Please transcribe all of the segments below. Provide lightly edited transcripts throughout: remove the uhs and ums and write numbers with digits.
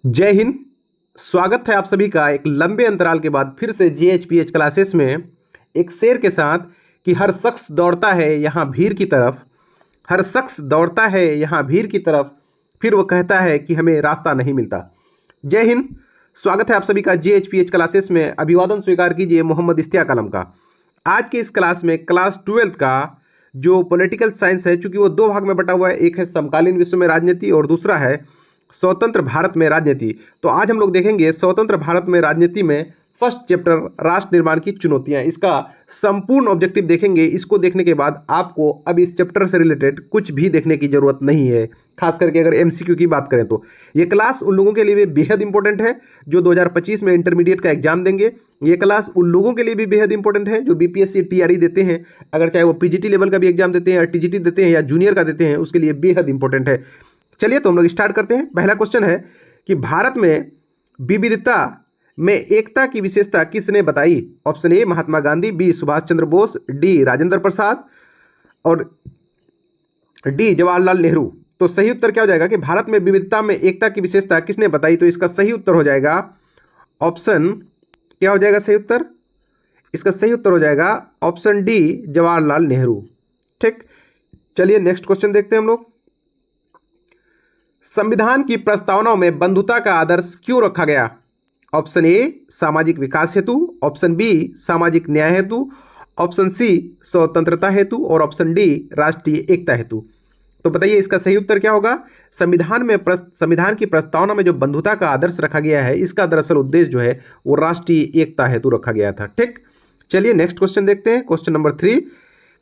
जय हिंद। स्वागत है आप सभी का एक लंबे अंतराल के बाद फिर से जीएचपीएच क्लासेस में एक शेर के साथ कि हर शख्स दौड़ता है यहाँ भीड़ की तरफ, हर शख्स दौड़ता है यहाँ भीड़ की तरफ, फिर वो कहता है कि हमें रास्ता नहीं मिलता। जय हिंद। स्वागत है आप सभी का जीएचपीएच क्लासेस में। अभिवादन स्वीकार कीजिए मोहम्मद इश्तियाक आलम का। आज की इस क्लास में क्लास 12th का जो पॉलिटिकल साइंस है, चूंकि वो दो भाग में बटा हुआ है, एक है समकालीन विश्व में राजनीति और दूसरा है स्वतंत्र भारत में राजनीति। तो आज हम लोग देखेंगे स्वतंत्र भारत में राजनीति में फर्स्ट चैप्टर राष्ट्र निर्माण की चुनौतियां। इसका संपूर्ण ऑब्जेक्टिव देखेंगे। इसको देखने के बाद आपको अब इस चैप्टर से रिलेटेड कुछ भी देखने की जरूरत नहीं है, खास करके अगर एमसीक्यू की बात करें तो ये क्लास उन लोगों के लिए भी बेहद इंपॉर्टेंट है जो 2025 में इंटरमीडिएट का एग्जाम देंगे। ये क्लास उन लोगों के लिए भी बेहद इंपॉर्टेंट है जो बीपीएससी टीआरई देते हैं, अगर चाहे वो पीजीटी लेवल का भी एग्जाम देते हैं या टीजीटी देते हैं या जूनियर का देते हैं, उसके लिए बेहद इंपॉर्टेंट है। चलिए तो हम लोग स्टार्ट करते हैं। पहला क्वेश्चन है कि भारत में विविधता में एकता की विशेषता किसने बताई? Option A Mahatma Gandhi, B Subhash Chandra Bose, D Rajendra Prasad और डी जवाहरलाल नेहरू। तो सही उत्तर क्या हो जाएगा कि भारत में विविधता में एकता की विशेषता किसने बताई? तो इसका सही उत्तर हो जाएगा ऑप्शन, क्या हो जाएगा सही उत्तर? इसका सही उत्तर हो जाएगा ऑप्शन डी जवाहरलाल नेहरू। ठीक, चलिए नेक्स्ट क्वेश्चन देखते हैं हम लोग। संविधान की प्रस्तावनाओं में बंधुता का आदर्श क्यों रखा गया? ऑप्शन ए सामाजिक विकास हेतु, ऑप्शन बी सामाजिक न्याय हेतु, ऑप्शन सी स्वतंत्रता हेतु और ऑप्शन डी राष्ट्रीय एकता हेतु। तो बताइए इसका सही उत्तर क्या होगा? संविधान की प्रस्तावना में जो बंधुता का आदर्श रखा गया है, इसका दरअसल उद्देश्य जो है वो राष्ट्रीय एकता हेतु रखा गया था। ठीक, चलिए नेक्स्ट क्वेश्चन देखते हैं। क्वेश्चन नंबर 3,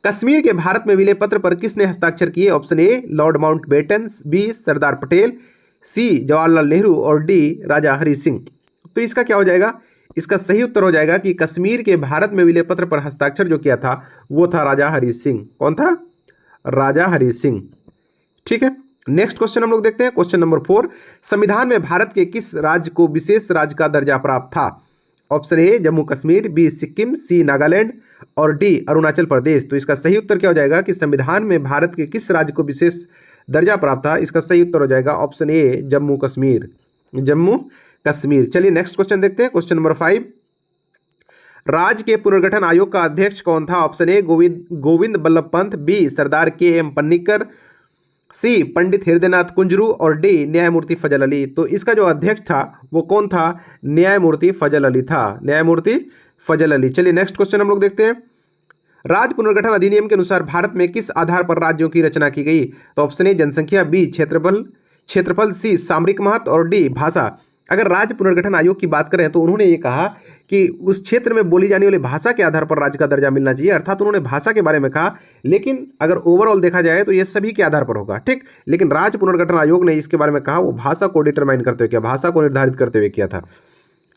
कश्मीर के भारत में विलय पत्र पर किसने हस्ताक्षर किए? Option A Lord Mountbatten, B Sardar Patel, C Jawaharlal Nehru और डी राजा हरि सिंह। तो इसका क्या हो जाएगा? इसका सही उत्तर हो जाएगा कि कश्मीर के भारत में विलय पत्र पर हस्ताक्षर जो किया था वो था राजा हरि सिंह। कौन था? राजा हरि सिंह। ठीक है, नेक्स्ट क्वेश्चन हम लोग देखते हैं। क्वेश्चन नंबर 4, संविधान में भारत के किस राज्य को विशेष राज्य का दर्जा प्राप्त था? Option A Jammu Kashmir, B Sikkim, C Nagaland और डी अरुणाचल प्रदेश। तो इसका सही उत्तर क्या हो जाएगा कि संविधान में भारत के किस राज्य को विशेष दर्जा प्राप्त था? इसका सही उत्तर हो जाएगा ऑप्शन ए जम्मू कश्मीर, जम्मू कश्मीर। चलिए नेक्स्ट क्वेश्चन देखते हैं। क्वेश्चन नंबर 5, राज्य के पुनर्गठन आयोग का अध्यक्ष कौन था? Option A Govind Ballabh Pant, B Sardar के.एम. पन्नीकर, सी पंडित हृदयनाथ कुंजरू और डी न्यायमूर्ति फजल अली। तो इसका जो अध्यक्ष था वो कौन था? न्यायमूर्ति फजल अली था, न्यायमूर्ति फजल अली। चलिए नेक्स्ट क्वेश्चन हम लोग देखते हैं। राज्य पुनर्गठन अधिनियम के अनुसार भारत में किस आधार पर राज्यों की रचना की गई? तो ऑप्शन ए जनसंख्या, बी क्षेत्रफल, सी सामरिक महत्व और डी भाषा। अगर राज्य पुनर्गठन आयोग की बात करें तो उन्होंने ये कहा कि उस क्षेत्र में बोली जाने वाली भाषा के आधार पर राज्य का दर्जा मिलना चाहिए, अर्थात उन्होंने भाषा के बारे में कहा, लेकिन अगर ओवरऑल देखा जाए तो ये सभी के आधार पर होगा। ठीक, लेकिन राज्य पुनर्गठन आयोग ने इसके बारे में कहा वो भाषा को डिटरमाइन करते हुए किया, भाषा को निर्धारित करते हुए किया था।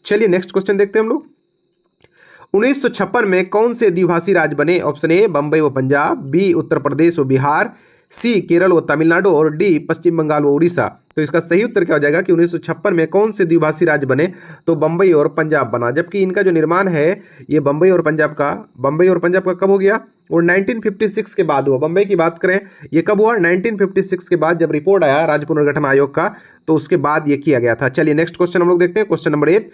चलिए नेक्स्ट क्वेश्चन देखते हैं हम लोग। 1956 में कौन से द्विभाषी राज्य बने? ऑप्शन ए बंबई व पंजाब, बी उत्तर प्रदेश व बिहार, सी केरल व तमिलनाडु और डी पश्चिम बंगाल व उड़ीसा। तो इसका सही उत्तर क्या हो जाएगा कि 1956 में कौन से द्विभाषी राज्य बने? तो बंबई और पंजाब बना, जबकि इनका जो निर्माण है ये बंबई और पंजाब का कब हो गया? और 1956 के बाद हुआ। बंबई की बात करें ये कब हुआ? 1956 के बाद जब रिपोर्ट आया राज्य पुनर्गठन आयोग का, तो उसके बाद ये किया गया था। चलिए नेक्स्ट क्वेश्चन हम लोग देखते हैं। क्वेश्चन नंबर 8,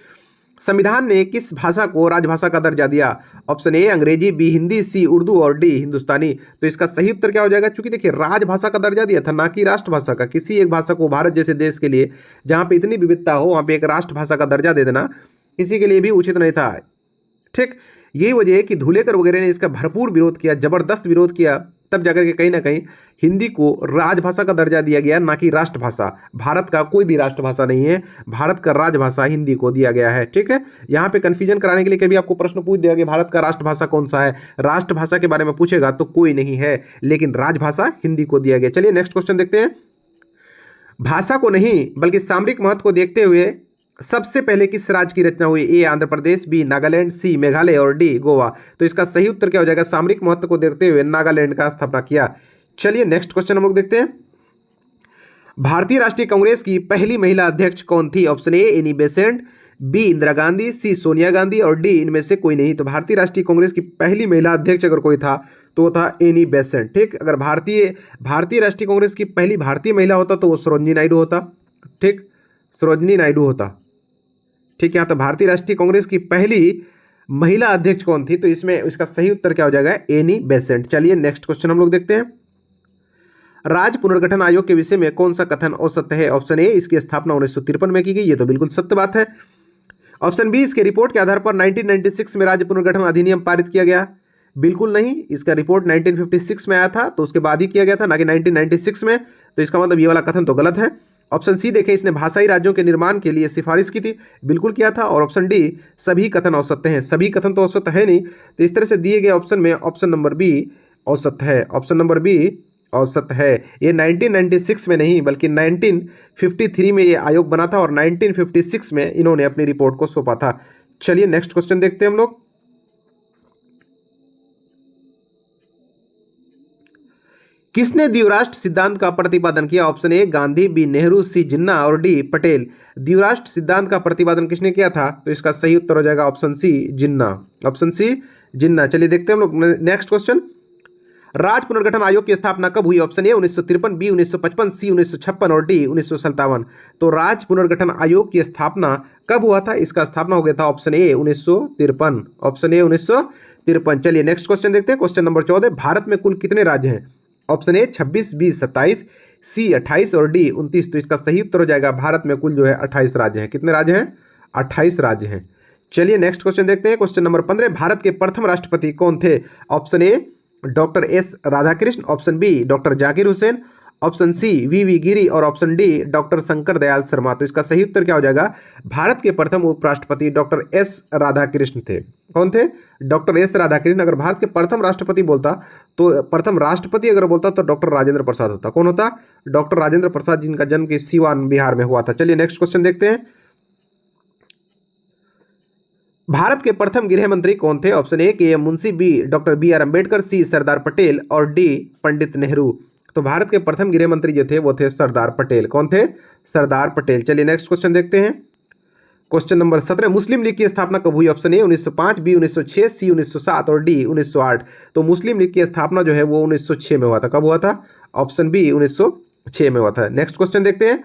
संविधान ने किस भाषा को राजभाषा का दर्जा दिया? ऑप्शन ए अंग्रेजी, बी हिंदी, सी उर्दू और डी हिंदुस्तानी। तो इसका सही उत्तर क्या हो जाएगा? क्योंकि देखिए राजभाषा का दर्जा दिया था, ना कि राष्ट्रभाषा का। किसी एक भाषा को भारत जैसे देश के लिए जहां पे इतनी विविधता हो वहां पे एक राष्ट्रभाषा का दर्जा दे देना किसी के लिए भी उचित नहीं था। ठीक, यही वजह है कि धुलेकर वगैरह ने इसका भरपूर विरोध किया, जबरदस्त विरोध किया, तब जाकर के कहीं ना कहीं हिंदी को राजभाषा का दर्जा दिया गया, ना कि राष्ट्रभाषा। भारत का कोई भी राष्ट्रभाषा नहीं है, भारत का राजभाषा हिंदी को दिया गया है। ठीक है, यहाँ पे कंफ्यूजन कराने के लिए कभी आपको प्रश्न पूछ दिया कि भारत का राष्ट्रभाषा कौन सा है, राष्ट्रभाषा के बारे में पूछेगा तो कोई नहीं है, लेकिन राजभाषा हिंदी को दिया गया। चलिए नेक्स्ट क्वेश्चन देखते हैं। भाषा को नहीं बल्कि सामरिक महत्व को देखते हुए सबसे पहले किस राज्य की रचना हुई? ए आंध्र प्रदेश, बी नागालैंड, सी मेघालय और डी गोवा। तो इसका सही उत्तर क्या हो जाएगा? सामरिक महत्व को देखते हुए नागालैंड का स्थापना किया। चलिए नेक्स्ट क्वेश्चन हम लोग देखते हैं। भारतीय राष्ट्रीय कांग्रेस की पहली महिला अध्यक्ष कौन थी? Option A Annie Besant, B Indira Gandhi, C Sonia Gandhi और डी इनमें से कोई नहीं। तो भारतीय राष्ट्रीय कांग्रेस की पहली महिला अध्यक्ष अगर कोई था तो वो था एनी बेसेंट। ठीक, अगर भारतीय राष्ट्रीय कांग्रेस की पहली भारतीय महिला होता तो वो सरोजिनी नायडू होता। ठीक, सरोजिनी नायडू होता। ठीक है, यहाँ तो भारतीय राष्ट्रीय कांग्रेस की पहली महिला अध्यक्ष कौन थी? तो इसमें इसका सही उत्तर क्या हो जाएगा? Annie Besant. चलिए नेक्स्ट क्वेश्चन हम लोग देखते हैं। राज्य पुनर्गठन आयोग के विषय में कौन सा कथन असत्य है? ऑप्शन ए, इसकी स्थापना 1953 में की गई, ये तो बिल्कुल सत्य बात है। ऑप्शन बी, इसके रिपोर्ट के आधार पर 1996 में राज्य पुनर्गठन अधिनियम पारित किया गया, बिल्कुल नहीं, इसका रिपोर्ट 1956 में आया था, तो उसके बाद ही किया गया था, ना कि 1996 में, तो इसका मतलब ये वाला कथन तो गलत है। ऑप्शन सी देखें, इसने भाषाई राज्यों के निर्माण के लिए सिफारिश की थी, बिल्कुल किया था। और ऑप्शन डी, सभी कथन औसत्य हैं, सभी कथन तो औसत्य है नहीं, तो इस तरह से दिए गए ऑप्शन में ऑप्शन नंबर बी औसत्य है, ऑप्शन नंबर बी औसत्य है। ये 1996 में नहीं बल्कि 1953 में ये आयोग बना था और 1956 में इन्होंने अपनी रिपोर्ट को सौंपा था। चलिए नेक्स्ट क्वेश्चन देखते हैं हम लोग। किसने द्विराष्ट्र सिद्धांत का प्रतिपादन किया? Option A, Gandhi, B, Nehru, C, Jinnah और डी, पटेल। द्विराष्ट्र सिद्धांत का प्रतिपादन किसने किया था? तो इसका सही उत्तर हो जाएगा ऑप्शन सी, जिन्ना, ऑप्शन सी, जिन्ना। चलिए देखते हैं हम लोग नेक्स्ट क्वेश्चन। राज्य पुनर्गठन आयोग की स्थापना कब हुई? ऑप्शन ए 1953, बी 1955, सी 1956 और डी 1957। तो राज्य पुनर्गठन आयोग की स्थापना कब हुआ था? इसका स्थापना हो गया था ऑप्शन ए 1953, ऑप्शन ए 1953। चलिए नेक्स्ट क्वेश्चन देखते हैं। क्वेश्चन नंबर 14, भारत में कुल कितने राज्य हैं? ऑप्शन ए 26, बी 27, सी 28 और डी 29। तो इसका सही उत्तर हो जाएगा भारत में कुल जो है 28 राज्य हैं। कितने राज्य हैं? 28 राज्य हैं। चलिए नेक्स्ट क्वेश्चन देखते हैं। क्वेश्चन नंबर 15, भारत के प्रथम राष्ट्रपति कौन थे? Option A doctor S Radhakrishnan, option B doctor Zakir Hussain, option C V Giri और option D doctor Shankar Dayal Sharma. तो इसका सही उत्तर क्या हो जाएगा? भारत के प्रथम उपराष्ट्रपति डॉक्टर एस राधाकृष्ण थे। कौन थे? Doctor S Radhakrishna. अगर भारत के प्रथम राष्ट्रपति बोलता तो प्रथम राष्ट्रपति अगर बोलता तो डॉक्टर राजेंद्र प्रसाद होता। कौन होता? डॉक्टर राजेंद्र प्रसाद, जिनका जन्म की सीवान बिहार में हुआ था। चलिए नेक्स्ट क्वेश्चन देखते हैं। भारत के प्रथम गृह मंत्री कौन थे? Option A K M Munshi, B doctor B R Ambedkar, C Sardar Patel और डी पंडित नेहरू। तो भारत के प्रथम गृह मंत्री जो थे वो थे सरदार पटेल। कौन थे? सरदार पटेल। चलिए नेक्स्ट क्वेश्चन देखते हैं। क्वेश्चन नंबर 17, मुस्लिम लीग की स्थापना कब हुई? ऑप्शन ए 1905, बी 1906, सी 1907 और डी 1908। तो मुस्लिम लीग की स्थापना जो है वो 1906 में हुआ था। कब हुआ था? ऑप्शन बी 1906 में हुआ था। नेक्स्ट क्वेश्चन देखते हैं।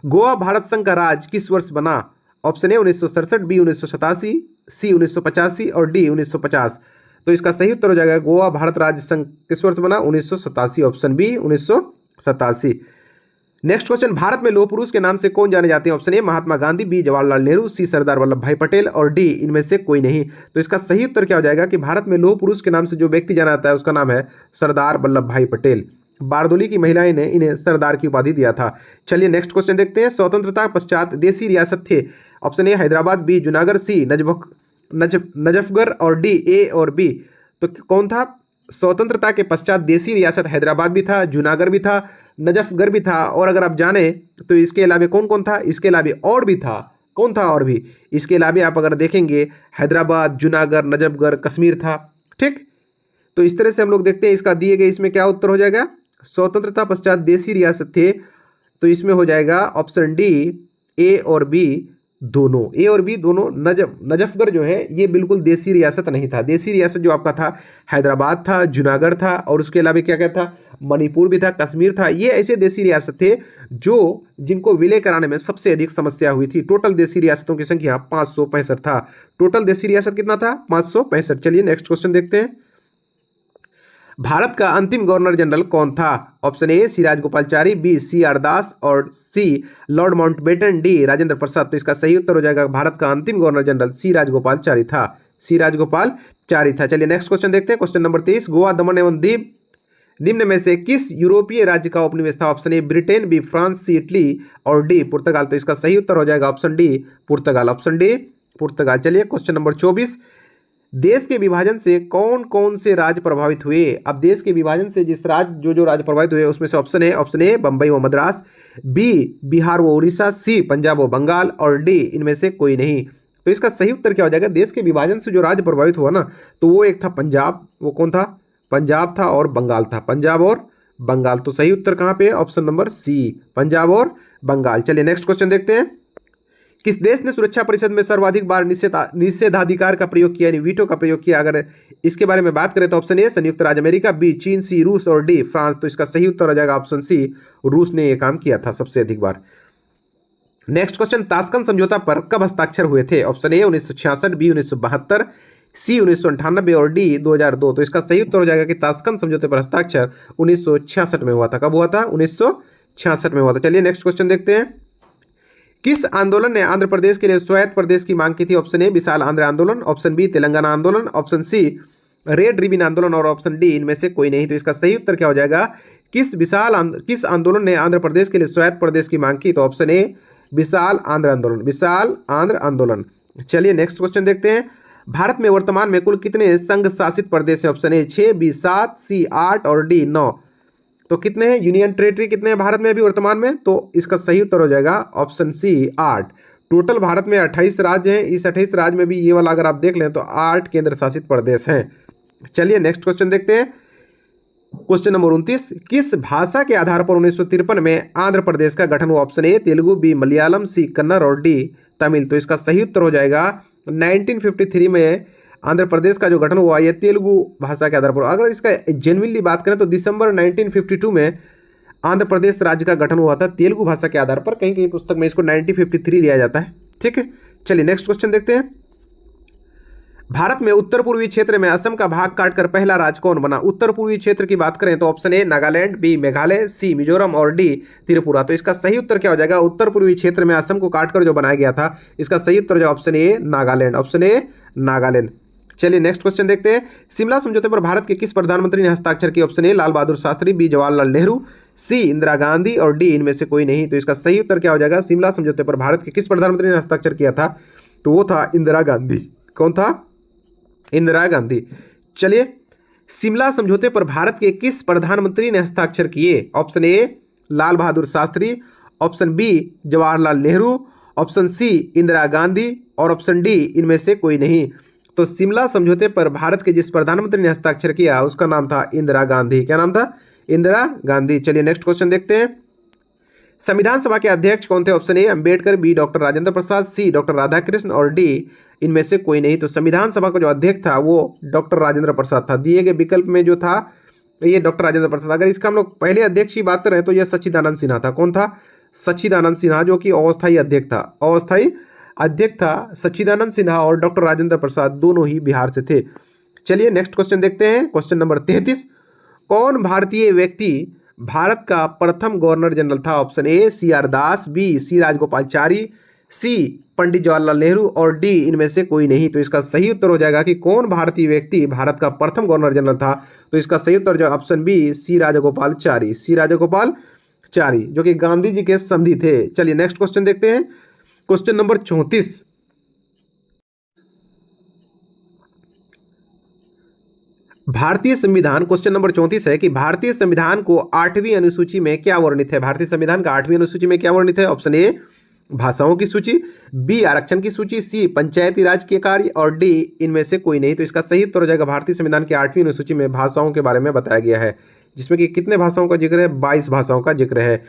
गोवा भारत संघ का राज्य किस वर्ष बना? ऑप्शन ए 1967, बी 1987, सी 1985 और डी 1950। तो इसका सही उत्तर हो जाएगा गोवा भारत राज्य संघ किस वर्ष बना? 1987, ऑप्शन बी 1987। नेक्स्ट क्वेश्चन, भारत में लौह पुरुष के नाम से कौन जाने जाते हैं? Option A Mahatma Gandhi, B Jawaharlal Nehru, C Sardar Vallabh Bhai Patel और डी इनमें से कोई नहीं। तो इसका सही उत्तर क्या हो जाएगा कि भारत में लौह पुरुष के नाम से जो व्यक्ति जाना जाता है उसका नाम है सरदार वल्लभ भाई पटेल। बारदोली की महिलाएं ने इन्हें सरदार की उपाधि दिया था। चलिए नेक्स्ट क्वेश्चन देखते हैं। स्वतंत्रता पश्चात देसी रियासत थे? Option A Hyderabad, B Junagadh, C Najafgarh और डी ए और बी। तो कौन था? स्वतंत्रता के पश्चात देसी रियासत हैदराबाद भी था, जूनागढ़ भी था, नजफगढ़ भी था और अगर आप जाने तो इसके अलावा कौन कौन था? इसके अलावा और भी था। कौन था और भी? इसके अलावा आप अगर देखेंगे हैदराबाद, जूनागढ़, नजफगढ़, कश्मीर था। ठीक, तो इस तरह से हम लोग देखते हैं इसका दिए गए इसमें क्या उत्तर हो जाएगा? स्वतंत्रता पश्चात देसी रियासत थे, तो इसमें हो जाएगा ऑप्शन डी ए और बी दोनों। ए और बी दोनों। नजफगढ़ जो है ये बिल्कुल देसी रियासत नहीं था। देसी रियासत जो आपका था हैदराबाद था, जूनागढ़ था और उसके अलावा क्या क्या था? मणिपुर भी था, कश्मीर था। ये ऐसे देसी रियासत थे जो जिनको विलय कराने में सबसे अधिक समस्या हुई थी। टोटल देसी रियासतों की संख्या 565 था। टोटल देसी रियासत कितना था? 565। चलिए नेक्स्ट क्वेश्चन देखते हैं। भारत का अंतिम गवर्नर जनरल कौन था? Option A C Rajagopalachari, B C R Das और C lord Mountbatten, D Rajendra Prasad. तो इसका सही उत्तर हो जाएगा भारत का अंतिम गवर्नर जनरल सी राजगोपालचारी था। सी राजगोपालचारी था। चलिए नेक्स्ट क्वेश्चन देखते हैं। क्वेश्चन नंबर 23, गोवा, दमन एवं दीव निम्न में से किस यूरोपीय राज्य का उपनिवेश था? Option A Britain, B France, C Italy और डी पुर्तगाल। तो इसका सही उत्तर हो जाएगा ऑप्शन डी पुर्तगाल, ऑप्शन डी पुर्तगाल। चलिए क्वेश्चन नंबर 24, देश के विभाजन से कौन कौन से राज्य प्रभावित हुए? अब देश के विभाजन से जिस राज्य जो राज्य प्रभावित हुए उसमें से ऑप्शन ए बंबई व मद्रास, बी बिहार व उड़ीसा, सी पंजाब व बंगाल और डी इनमें से कोई नहीं। तो इसका सही उत्तर क्या हो जाएगा? देश के विभाजन से जो राज्य प्रभावित हुआ ना तो वो एक था पंजाब। वो कौन था? पंजाब था और बंगाल था। पंजाब और बंगाल। तो सही उत्तर कहां पे? ऑप्शन नंबर सी, पंजाब और बंगाल। चलिए नेक्स्ट क्वेश्चन देखते हैं। किस देश ने सुरक्षा परिषद में सर्वाधिक बार निषेधाधिकार का प्रयोग किया, यानी वीटो का प्रयोग किया? अगर इसके बारे में बात करें तो ऑप्शन ए संयुक्त राज्य अमेरिका, बी चीन, सी रूस और डी फ्रांस। तो इसका सही उत्तर हो जाएगा ऑप्शन सी, रूस ने यह काम किया था सबसे अधिक बार। नेक्स्ट क्वेश्चन, ताशकंद समझौता पर कब हस्ताक्षर हुए थे? ऑप्शन ए 1966, बी 1972, सी 1998 और डी 2002। तो इसका सही उत्तर हो जाएगा कि ताशकंद समझौते पर हस्ताक्षर 1966 में हुआ था। कब हुआ था? 1966 में हुआ था। चलिए नेक्स्ट क्वेश्चन देखते हैं। किस आंदोलन ने आंध्र प्रदेश के लिए स्वायत्त प्रदेश की मांग की थी? ऑप्शन ए विशाल आंध्र आंदोलन, ऑप्शन बी तेलंगाना आंदोलन, ऑप्शन सी रेड रिबन आंदोलन और ऑप्शन डी इनमें से कोई नहीं। तो इसका सही उत्तर क्या हो जाएगा? किस आंदोलन ने आंध्र प्रदेश के लिए स्वायत्त प्रदेश की मांग की? तो ऑप्शन ए विशाल आंध्र आंदोलन, विशाल आंध्र आंदोलन। चलिए नेक्स्ट क्वेश्चन देखते हैं। भारत में वर्तमान में कुल कितने संघ शासित प्रदेश हैं? ऑप्शन ए 6, बी 7, सी 8 और डी 9। तो कितने हैं? यूनियन टेरिटरी कितने हैं भारत में अभी वर्तमान में? तो इसका सही उत्तर हो जाएगा ऑप्शन सी 8। टोटल भारत में 28 राज्य हैं। इस 28 राज्य में भी ये वाला अगर आप देख लें तो 8 केंद्र शासित प्रदेश हैं। चलिए नेक्स्ट क्वेश्चन देखते हैं। क्वेश्चन नंबर 29, किस भाषा के आधार पर 1953 में आंध्र प्रदेश का गठन हुआ? Option A Telugu, B Malayalam, C Kannada और डी तमिल। तो इसका सही उत्तर हो जाएगा 1953 में आंध्र प्रदेश का जो गठन हुआ ये तेलुगु भाषा के आधार पर। अगर इसका जेन्युइनली बात करें तो दिसंबर 1952 में आंध्र प्रदेश राज्य का गठन हुआ था तेलुगु भाषा के आधार पर। कहीं कहीं पुस्तक में इसको 1953 लिया जाता है। ठीक है, चलिए नेक्स्ट क्वेश्चन देखते हैं। भारत में उत्तर पूर्वी क्षेत्र में असम का भाग काटकर पहला राज्य कौन बना? उत्तर पूर्वी क्षेत्र की बात करें तो option A Nagaland, B Meghalaya, C Mizoram और डी त्रिपुरा। तो इसका सही उत्तर क्या हो जाएगा? उत्तर पूर्वी क्षेत्र में असम को काटकर जो बनाया गया था, इसका सही उत्तर हो जाएगा option A Nagaland, option A Nagaland. चलिए नेक्स्ट क्वेश्चन देखते हैं। शिमला समझौते पर भारत के किस प्रधानमंत्री ने हस्ताक्षर किए? Option A Lal Bahadur Shastri, B Jawaharlal Nehru, C Indira Gandhi और डी इनमें से कोई नहीं। तो इसका सही उत्तर क्या हो जाएगा? शिमला समझौते पर भारत के किस प्रधानमंत्री ने हस्ताक्षर किया था? तो वो था इंदिरा गांधी। कौन था? इंदिरा गांधी। चलिए, शिमला समझौते पर भारत के किस प्रधानमंत्री ने हस्ताक्षर किए? Option A Lal Bahadur Shastri, option B Jawaharlal Nehru, option C Indira Gandhi और ऑप्शन डी इनमें से कोई नहीं। तो शिमला समझौते पर भारत के जिस प्रधानमंत्री ने हस्ताक्षर किया उसका नाम था इंदिरा गांधी। क्या नाम था? इंदिरा गांधी। चलिए नेक्स्ट क्वेश्चन देखते हैं। संविधान सभा के अध्यक्ष कौन थे? Option A Ambedkar, B doctor Rajendra Prasad, C doctor Radhakrishna और डी इनमें से कोई नहीं। तो संविधान सभा का जो अध्यक्ष था वो डॉक्टर राजेंद्र प्रसाद था। दिए गए विकल्प में जो था ये डॉक्टर राजेंद्र प्रसाद। अगर इसका हम लोग पहले अध्यक्ष की बात करें तो यह सच्चिदानंद सिन्हा था। कौन था? सच्चिदानंद सिन्हा, जो कि अस्थायी अध्यक्ष था। अस्थायी अध्यक्ष था सच्चिदानंद सिन्हा और डॉक्टर राजेंद्र प्रसाद दोनों ही बिहार से थे। चलिए नेक्स्ट क्वेश्चन देखते हैं। क्वेश्चन नंबर 33, कौन भारतीय व्यक्ति भारत का प्रथम गवर्नर जनरल था? Option A C R Das, B C Rajagopalachari, C Pandit Jawaharlal Nehru और डी इनमें से कोई नहीं। तो इसका सही उत्तर हो जाएगा कि कौन भारतीय व्यक्ति भारत का प्रथम गवर्नर जनरल था? तो इसका सही उत्तर जो ऑप्शन बी सी राजगोपालचारी, सी राजगोपालचारी, जो कि गांधी जी के समधी थे। चलिए नेक्स्ट क्वेश्चन देखते हैं। क्वेश्चन नंबर 34, भारतीय संविधान, क्वेश्चन नंबर 34 है कि भारतीय संविधान को 8वीं अनुसूची में क्या वर्णित है? भारतीय संविधान का 8वीं अनुसूची में क्या वर्णित है? ऑप्शन ए भाषाओं की सूची, बी आरक्षण की सूची, सी पंचायती राज के कार्य और डी इनमें से कोई नहीं। तो इसका सही उत्तर हो जाएगा भारतीय संविधान की 8वीं अनुसूची में भाषाओं के बारे में बताया गया है, जिसमें कि कितने भाषाओं का जिक्र है? 22 भाषाओं का जिक्र है।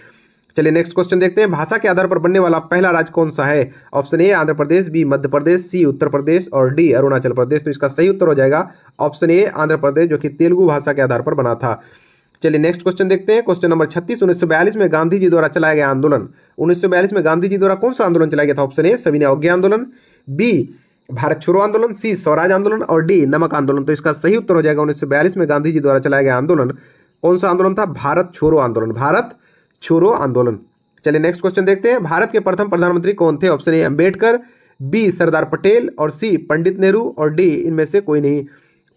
चलिए नेक्स्ट क्वेश्चन देखते हैं। भाषा के आधार पर बनने वाला पहला राज्य कौन सा है? Option A Andhra Pradesh, B Madhya Pradesh, C Uttar Pradesh और डी अरुणाचल प्रदेश। तो इसका सही उत्तर हो जाएगा ऑप्शन ए आंध्र प्रदेश, जो कि तेलुगु भाषा के आधार पर बना था। चलिए नेक्स्ट क्वेश्चन देखते हैं। क्वेश्चन नंबर 36, 1942 में गांधी जी द्वारा चलाया गया आंदोलन। 1942 में गांधी जी द्वारा कौन सा आंदोलन चलाया गया था? ऑप्शन ए सविनय अवज्ञा आंदोलन, बी भारत छोड़ो आंदोलन, सी स्वराज आंदोलन और डी नमक आंदोलन। तो इसका सही उत्तर हो जाएगा 1942 में गांधी जी द्वारा चलाया गया आंदोलन कौन सा आंदोलन था? भारत छोड़ो आंदोलन, भारत छोड़ो आंदोलन। चलिए नेक्स्ट क्वेश्चन देखते हैं। भारत के प्रथम प्रधानमंत्री कौन थे? Option A Ambedkar, B Sardar Patel और सी पंडित नेहरू और डी इनमें से कोई नहीं।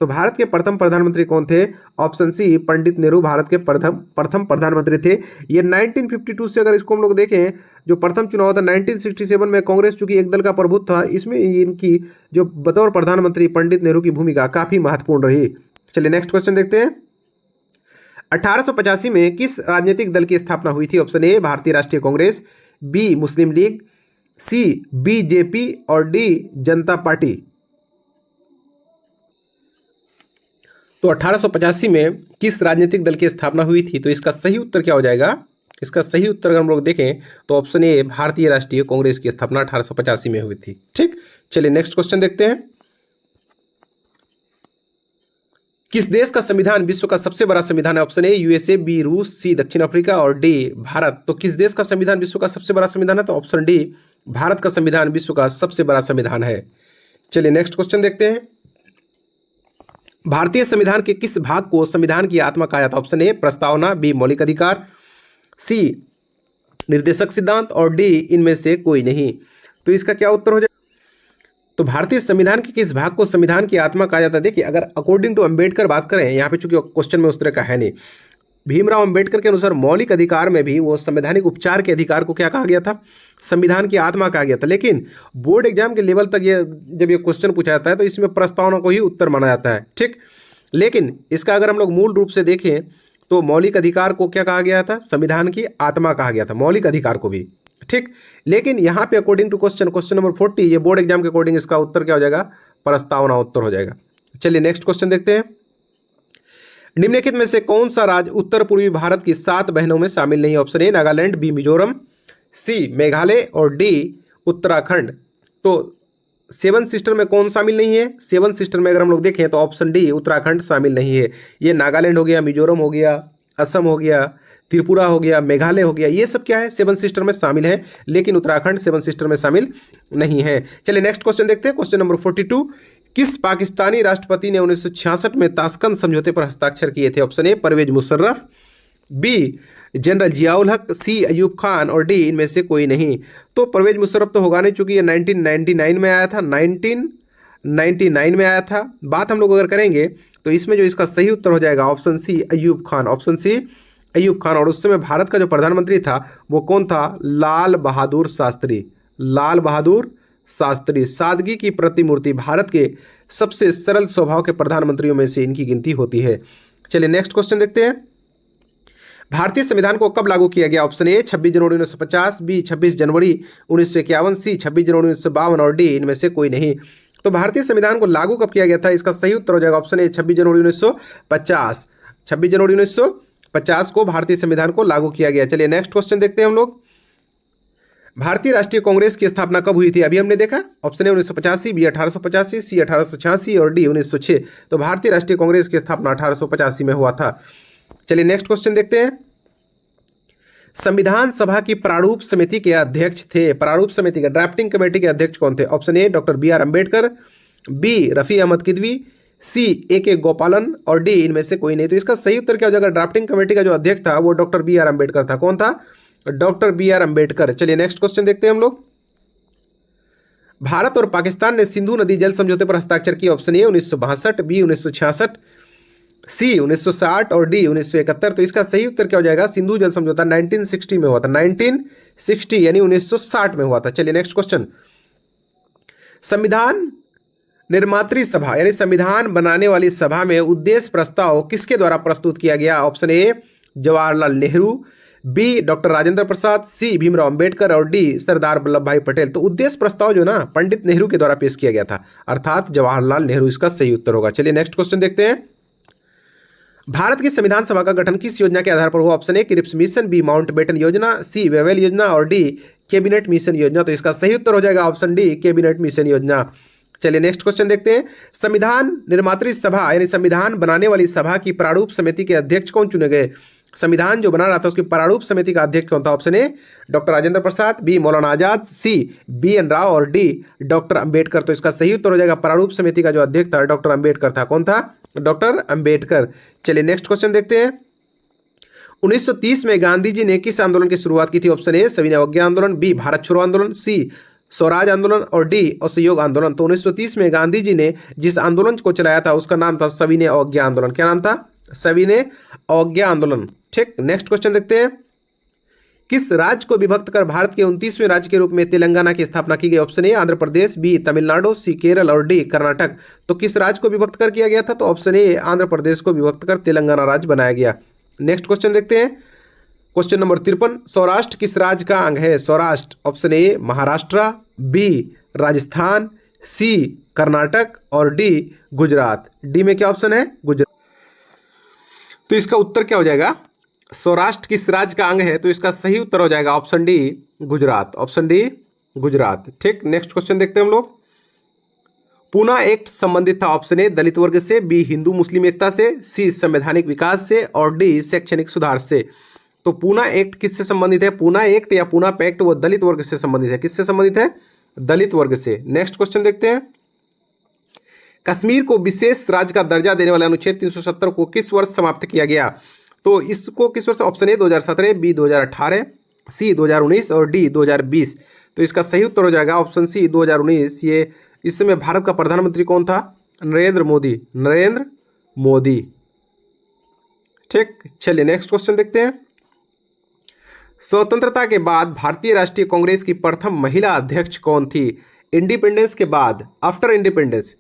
तो भारत के प्रथम प्रधानमंत्री कौन थे? ऑप्शन सी पंडित नेहरू भारत के प्रथम प्रधानमंत्री थे। ये 1952 से अगर इसको हम लोग देखें, जो प्रथम चुनाव था 1967 में, कांग्रेस चूंकि एक दल का प्रभुत्व था, इसमें इनकी जो बतौर प्रधानमंत्री पंडित नेहरू की भूमिका काफी महत्वपूर्ण रही। चलिए नेक्स्ट क्वेश्चन देखते हैं। 1885 में किस राजनीतिक दल की स्थापना हुई थी? ऑप्शन ए भारतीय राष्ट्रीय कांग्रेस, बी मुस्लिम लीग, सी बीजेपी और डी जनता पार्टी। तो 1885 में किस राजनीतिक दल की स्थापना हुई थी? तो इसका सही उत्तर क्या हो जाएगा? इसका सही उत्तर अगर हम लोग देखें तो ऑप्शन ए भारतीय राष्ट्रीय कांग्रेस की स्थापना 1885 में हुई थी। ठीक, चलिए नेक्स्ट क्वेश्चन देखते हैं। किस देश का संविधान विश्व का सबसे बड़ा संविधान है? ऑप्शन ए यूएसए, बी रूस, सी दक्षिण अफ्रीका और डी भारत। तो किस देश का संविधान विश्व का सबसे बड़ा संविधान है? तो ऑप्शन डी भारत का संविधान विश्व का सबसे बड़ा संविधान है। चलिए नेक्स्ट क्वेश्चन देखते हैं। भारतीय संविधान के किस भाग को संविधान की आत्मा कहा जाता है? ऑप्शन ए प्रस्तावना, बी मौलिक अधिकार, सी निर्देशक सिद्धांत और डी इनमें से कोई नहीं। तो इसका क्या उत्तर हो जाएगा? तो भारतीय संविधान के किस भाग को संविधान की आत्मा कहा जाता है? देखिए, अगर अकॉर्डिंग टू अंबेडकर बात करें, यहाँ पे चूंकि क्वेश्चन में उस तरह का है नहीं, भीमराव अंबेडकर के अनुसार मौलिक अधिकार में भी वो संवैधानिक उपचार के अधिकार को क्या कहा गया था? संविधान की आत्मा कहा गया था। लेकिन बोर्ड एग्जाम के लेवल तक ये जब ये क्वेश्चन पूछा जाता है तो इसमें प्रस्तावना को ही उत्तर माना जाता है, ठीक। लेकिन इसका अगर हम लोग मूल रूप से देखें तो मौलिक अधिकार को क्या कहा गया था? संविधान की आत्मा कहा गया था, मौलिक अधिकार को भी, ठीक। लेकिन यहाँ पे अकॉर्डिंग टू क्वेश्चन नंबर 40, ये बोर्ड एग्जाम के अकॉर्डिंग इसका उत्तर क्या हो जाएगा? प्रस्तावना उत्तर हो जाएगा। चलिए नेक्स्ट क्वेश्चन देखते हैं। निम्नलिखित में से कौन सा राज्य उत्तर पूर्वी भारत की 7 बहनों में शामिल नहीं है? Option A Nagaland, B Mizoram, C Meghalaya और डी उत्तराखंड। तो 7 सिस्टर में कौन शामिल नहीं है? 7 सिस्टर में अगर हम लोग देखें तो ऑप्शन डी उत्तराखंड शामिल नहीं है। ये नागालैंड हो गया, मिजोरम हो गया, असम हो गया, त्रिपुरा हो गया, मेघालय हो गया, ये सब क्या है? 7 सिस्टर में शामिल है, लेकिन उत्तराखंड 7 सिस्टर में शामिल नहीं है। चलिए नेक्स्ट क्वेश्चन देखते हैं। क्वेश्चन नंबर 42, किस पाकिस्तानी राष्ट्रपति ने 1966 में ताशकंद समझौते पर हस्ताक्षर किए थे? Option A Pervez Musharraf, B general Ziaul Haq, C Ayub Khan और डी इनमें से कोई नहीं। तो परवेज मुशर्रफ तो होगा नहीं, चूंकि ये 1999 में आया था, 1999 में आया था। बात हम लोग अगर करेंगे तो इसमें जो इसका सही उत्तर हो जाएगा option C Ayub Khan, option C Ayub Khan. और उस समय भारत का जो प्रधानमंत्री था वो कौन था? लाल बहादुर शास्त्री, लाल बहादुर शास्त्री। सादगी की प्रतिमूर्ति, भारत के सबसे सरल स्वभाव के प्रधानमंत्रियों में से इनकी गिनती होती है। चलिए नेक्स्ट क्वेश्चन देखते हैं। भारतीय संविधान को कब लागू किया गया? ऑप्शन ए 26 जनवरी 1950, बी 26 जनवरी 1951, सी 26 जनवरी 1952 और डी इनमें से कोई नहीं। तो भारतीय संविधान को लागू कब किया गया था? इसका सही उत्तर हो जाएगा ऑप्शन ए 26 जनवरी 1950। 26 जनवरी 1950 को भारतीय संविधान को लागू किया गया। चलिए नेक्स्ट क्वेश्चन देखते हैं हम लोग। भारतीय राष्ट्रीय कांग्रेस की स्थापना कब हुई थी? अभी हमने देखा, ऑप्शन ए 1985, बी 1885, सी 1886 और डी 1906। तो भारतीय राष्ट्रीय कांग्रेस की स्थापना 1885 में हुआ था। चलिए नेक्स्ट क्वेश्चन देखते हैं। संविधान सभा की प्रारूप समिति के अध्यक्ष थे, प्रारूप समिति के ड्राफ्टिंग कमेटी के अध्यक्ष कौन थे? Option A doctor B R Ambedkar, B Rafi Ahmed Kidwai, C A K Gopalan और डी इनमें से कोई नहीं। तो इसका सही उत्तर क्या हो जाएगा? ड्राफ्टिंग कमेटी का जो अध्यक्ष था वो डॉक्टर बी आर अम्बेडकर था। कौन था? Doctor B R Ambedkar. चलिए नेक्स्ट क्वेश्चन देखते हैं हम लोग। भारत और पाकिस्तान ने सिंधु नदी जल समझौते पर हस्ताक्षर किया। ऑप्शन ए 1962, बी 1966, सी 1960 और डी 1971। तो इसका सही उत्तर क्या हो जाएगा? सिंधु जल समझौता 1960 में हुआ था, 1960 यानी 1960 में हुआ था। चलिए नेक्स्ट क्वेश्चन। संविधान निर्मात्री सभा यानी संविधान बनाने वाली सभा में उद्देश्य प्रस्ताव किसके द्वारा प्रस्तुत किया गया? Option A Jawaharlal Nehru, B doctor Rajendra Prasad, C Bhimrao Ambedkar और डी सरदार वल्लभ भाई पटेल। तो उद्देश्य प्रस्ताव जो ना पंडित नेहरू के द्वारा पेश किया गया था, अर्थात जवाहरलाल नेहरू इसका सही उत्तर होगा। चलिए नेक्स्ट क्वेश्चन देखते हैं। भारत की संविधान सभा का गठन किस योजना के आधार पर हुआ? Option A Cripps mission, B Mountbatten योजना, सी वेवेल योजना और डी कैबिनेट मिशन योजना। तो इसका सही उत्तर हो जाएगा ऑप्शन डी कैबिनेट मिशन योजना। चलिए नेक्स्ट क्वेश्चन देखते हैं। संविधान निर्मात्री सभा यानी संविधान बनाने वाली सभा की प्रारूप समिति के अध्यक्ष कौन चुने गए? संविधान जो बना रहा था उसकी प्रारूप समिति का अध्यक्ष कौन था? Option A doctor Rajendra Prasad, B Maulana Azad, C B N Rao और डी डॉक्टर अंबेडकर। तो इसका सही उत्तर हो जाएगा प्रारूप समिति का जो अध्यक्ष था डॉक्टर अंबेडकर था। कौन था? डॉक्टर अंबेडकर। चलिए नेक्स्ट क्वेश्चन देखते हैं। 1930 में गांधी जी ने किस आंदोलन की शुरुआत की थी? ऑप्शन ए सविनय अवज्ञा आंदोलन, बी भारत छोड़ो आंदोलन, सी स्वराज आंदोलन और डी असहयोग आंदोलन। तो 1930 में गांधी जी ने जिस आंदोलन को चलाया था उसका नाम था सविनय अवज्ञा आंदोलन। क्या नाम था? सविनय अवज्ञा आंदोलन। ठीक, नेक्स्ट क्वेश्चन देखते हैं। किस राज्य को विभक्त कर भारत के 29वें राज्य के रूप में तेलंगाना की स्थापना की गई? Option A Andhra Pradesh, B Tamil Nadu, C Kerala और डी कर्नाटक। तो किस राज्य को विभक्त कर किया गया था? तो ऑप्शन ए आंध्र प्रदेश को विभक्त कर तेलंगाना राज्य बनाया गया। नेक्स्ट क्वेश्चन देखते हैं। क्वेश्चन नंबर 53, सौराष्ट्र किस राज्य का अंग है? Saurashtra, option A Maharashtra, B Rajasthan, C Karnataka और डी गुजरात। डी में क्या ऑप्शन है? गुजरात। तो इसका उत्तर क्या हो जाएगा? सौराष्ट्र किस राज्य का अंग है? तो इसका सही उत्तर हो जाएगा option D Gujarat, option D Gujarat. ठीक, नेक्स्ट क्वेश्चन देखते हैं हम लोग। पूना एक्ट संबंधित था ऑप्शन ए दलित वर्ग से, बी हिंदू मुस्लिम एकता से, सी संवैधानिक विकास से और डी शैक्षणिक सुधार से। तो पूना एक्ट किससे संबंधित है? पूना एक्ट या पूना पैक्ट वो दलित वर्ग से संबंधित है। किससे संबंधित है? दलित वर्ग से। नेक्स्ट क्वेश्चन देखते हैं। कश्मीर को विशेष राज्य का दर्जा देने वाले अनुच्छेद 370 को किस वर्ष समाप्त किया गया? तो इसको किस वर्ष? ऑप्शन ए 2017, बी 2018, सी 2019 और डी 2020। तो इसका सही उत्तर हो जाएगा ऑप्शन सी 2019। ये इस समय भारत का प्रधानमंत्री कौन था? नरेंद्र मोदी। नरेंद्र मोदी। ठीक, चलिए नेक्स्ट क्वेश्चन देखते हैं। स्वतंत्रता के बाद भारतीय राष्ट्रीय कांग्रेस की प्रथम महिला अध्यक्ष कौन थी? इंडिपेंडेंस के बाद, after independence.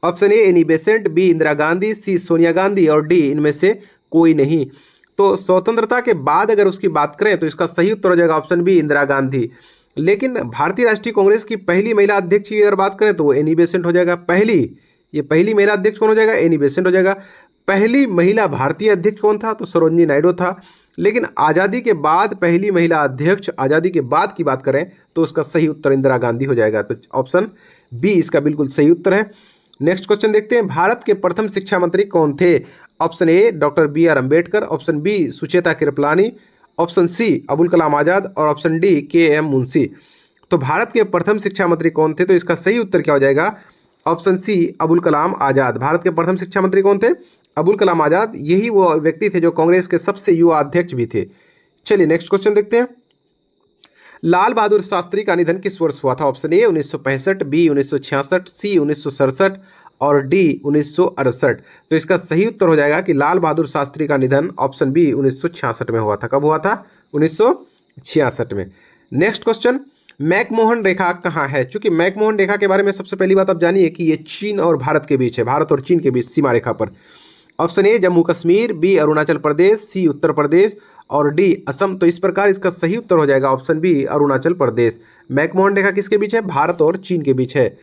Option A Annie Besant, B Indira Gandhi, C Sonia Gandhi और डी इनमें से कोई नहीं। तो स्वतंत्रता के बाद अगर उसकी बात करें तो इसका सही उत्तर हो जाएगा ऑप्शन बी इंदिरा गांधी। लेकिन भारतीय राष्ट्रीय कांग्रेस की पहली महिला अध्यक्ष की अगर बात करें तो वो एनी बेसेंट हो जाएगा। ये पहली महिला अध्यक्ष कौन हो जाएगा? एनी बेसेंट हो जाएगा। पहली महिला भारतीय अध्यक्ष कौन था? तो सरोजिनी नायडू था। लेकिन आज़ादी के बाद पहली महिला अध्यक्ष, आज़ादी के बाद की बात करें तो उसका सही उत्तर इंदिरा गांधी हो जाएगा। तो ऑप्शन बी इसका बिल्कुल सही उत्तर है। नेक्स्ट क्वेश्चन देखते हैं। भारत के प्रथम शिक्षा मंत्री कौन थे? Option A doctor B R Ambedkar, option B Sucheta Kripalani, option C Abul Kalam Azad और option D K M Munshi. तो भारत के प्रथम शिक्षा मंत्री कौन थे? तो इसका सही उत्तर क्या हो जाएगा? ऑप्शन सी अबुल कलाम आजाद। भारत के प्रथम शिक्षा मंत्री कौन थे? अबुल कलाम आजाद। यही वो व्यक्ति थे जो कांग्रेस के सबसे युवा अध्यक्ष भी थे। चलिए नेक्स्ट क्वेश्चन देखते हैं। लाल बहादुर शास्त्री का निधन किस वर्ष हुआ था? ऑप्शन ए 1965, बी 1966, सी 1967 और डी 1968। तो इसका सही उत्तर हो जाएगा कि लाल बहादुर शास्त्री का निधन ऑप्शन बी 1966 में हुआ था। कब हुआ था? 1966 में। Next question. मैकमोहन रेखा कहाँ है? चूंकि मैकमोहन रेखा के बारे में सबसे पहली बात आप जानिए कि ये चीन और भारत के बीच है, भारत और चीन के बीच सीमा रेखा पर। Option A Jammu Kashmir, B Arunachal Pradesh, C Uttar Pradesh और डी असम। तो इस प्रकार इसका सही उत्तर हो जाएगा ऑप्शन बी अरुणाचल प्रदेश। मैकमोहन रेखा किसके बीच है? भारत और चीन के बीच है।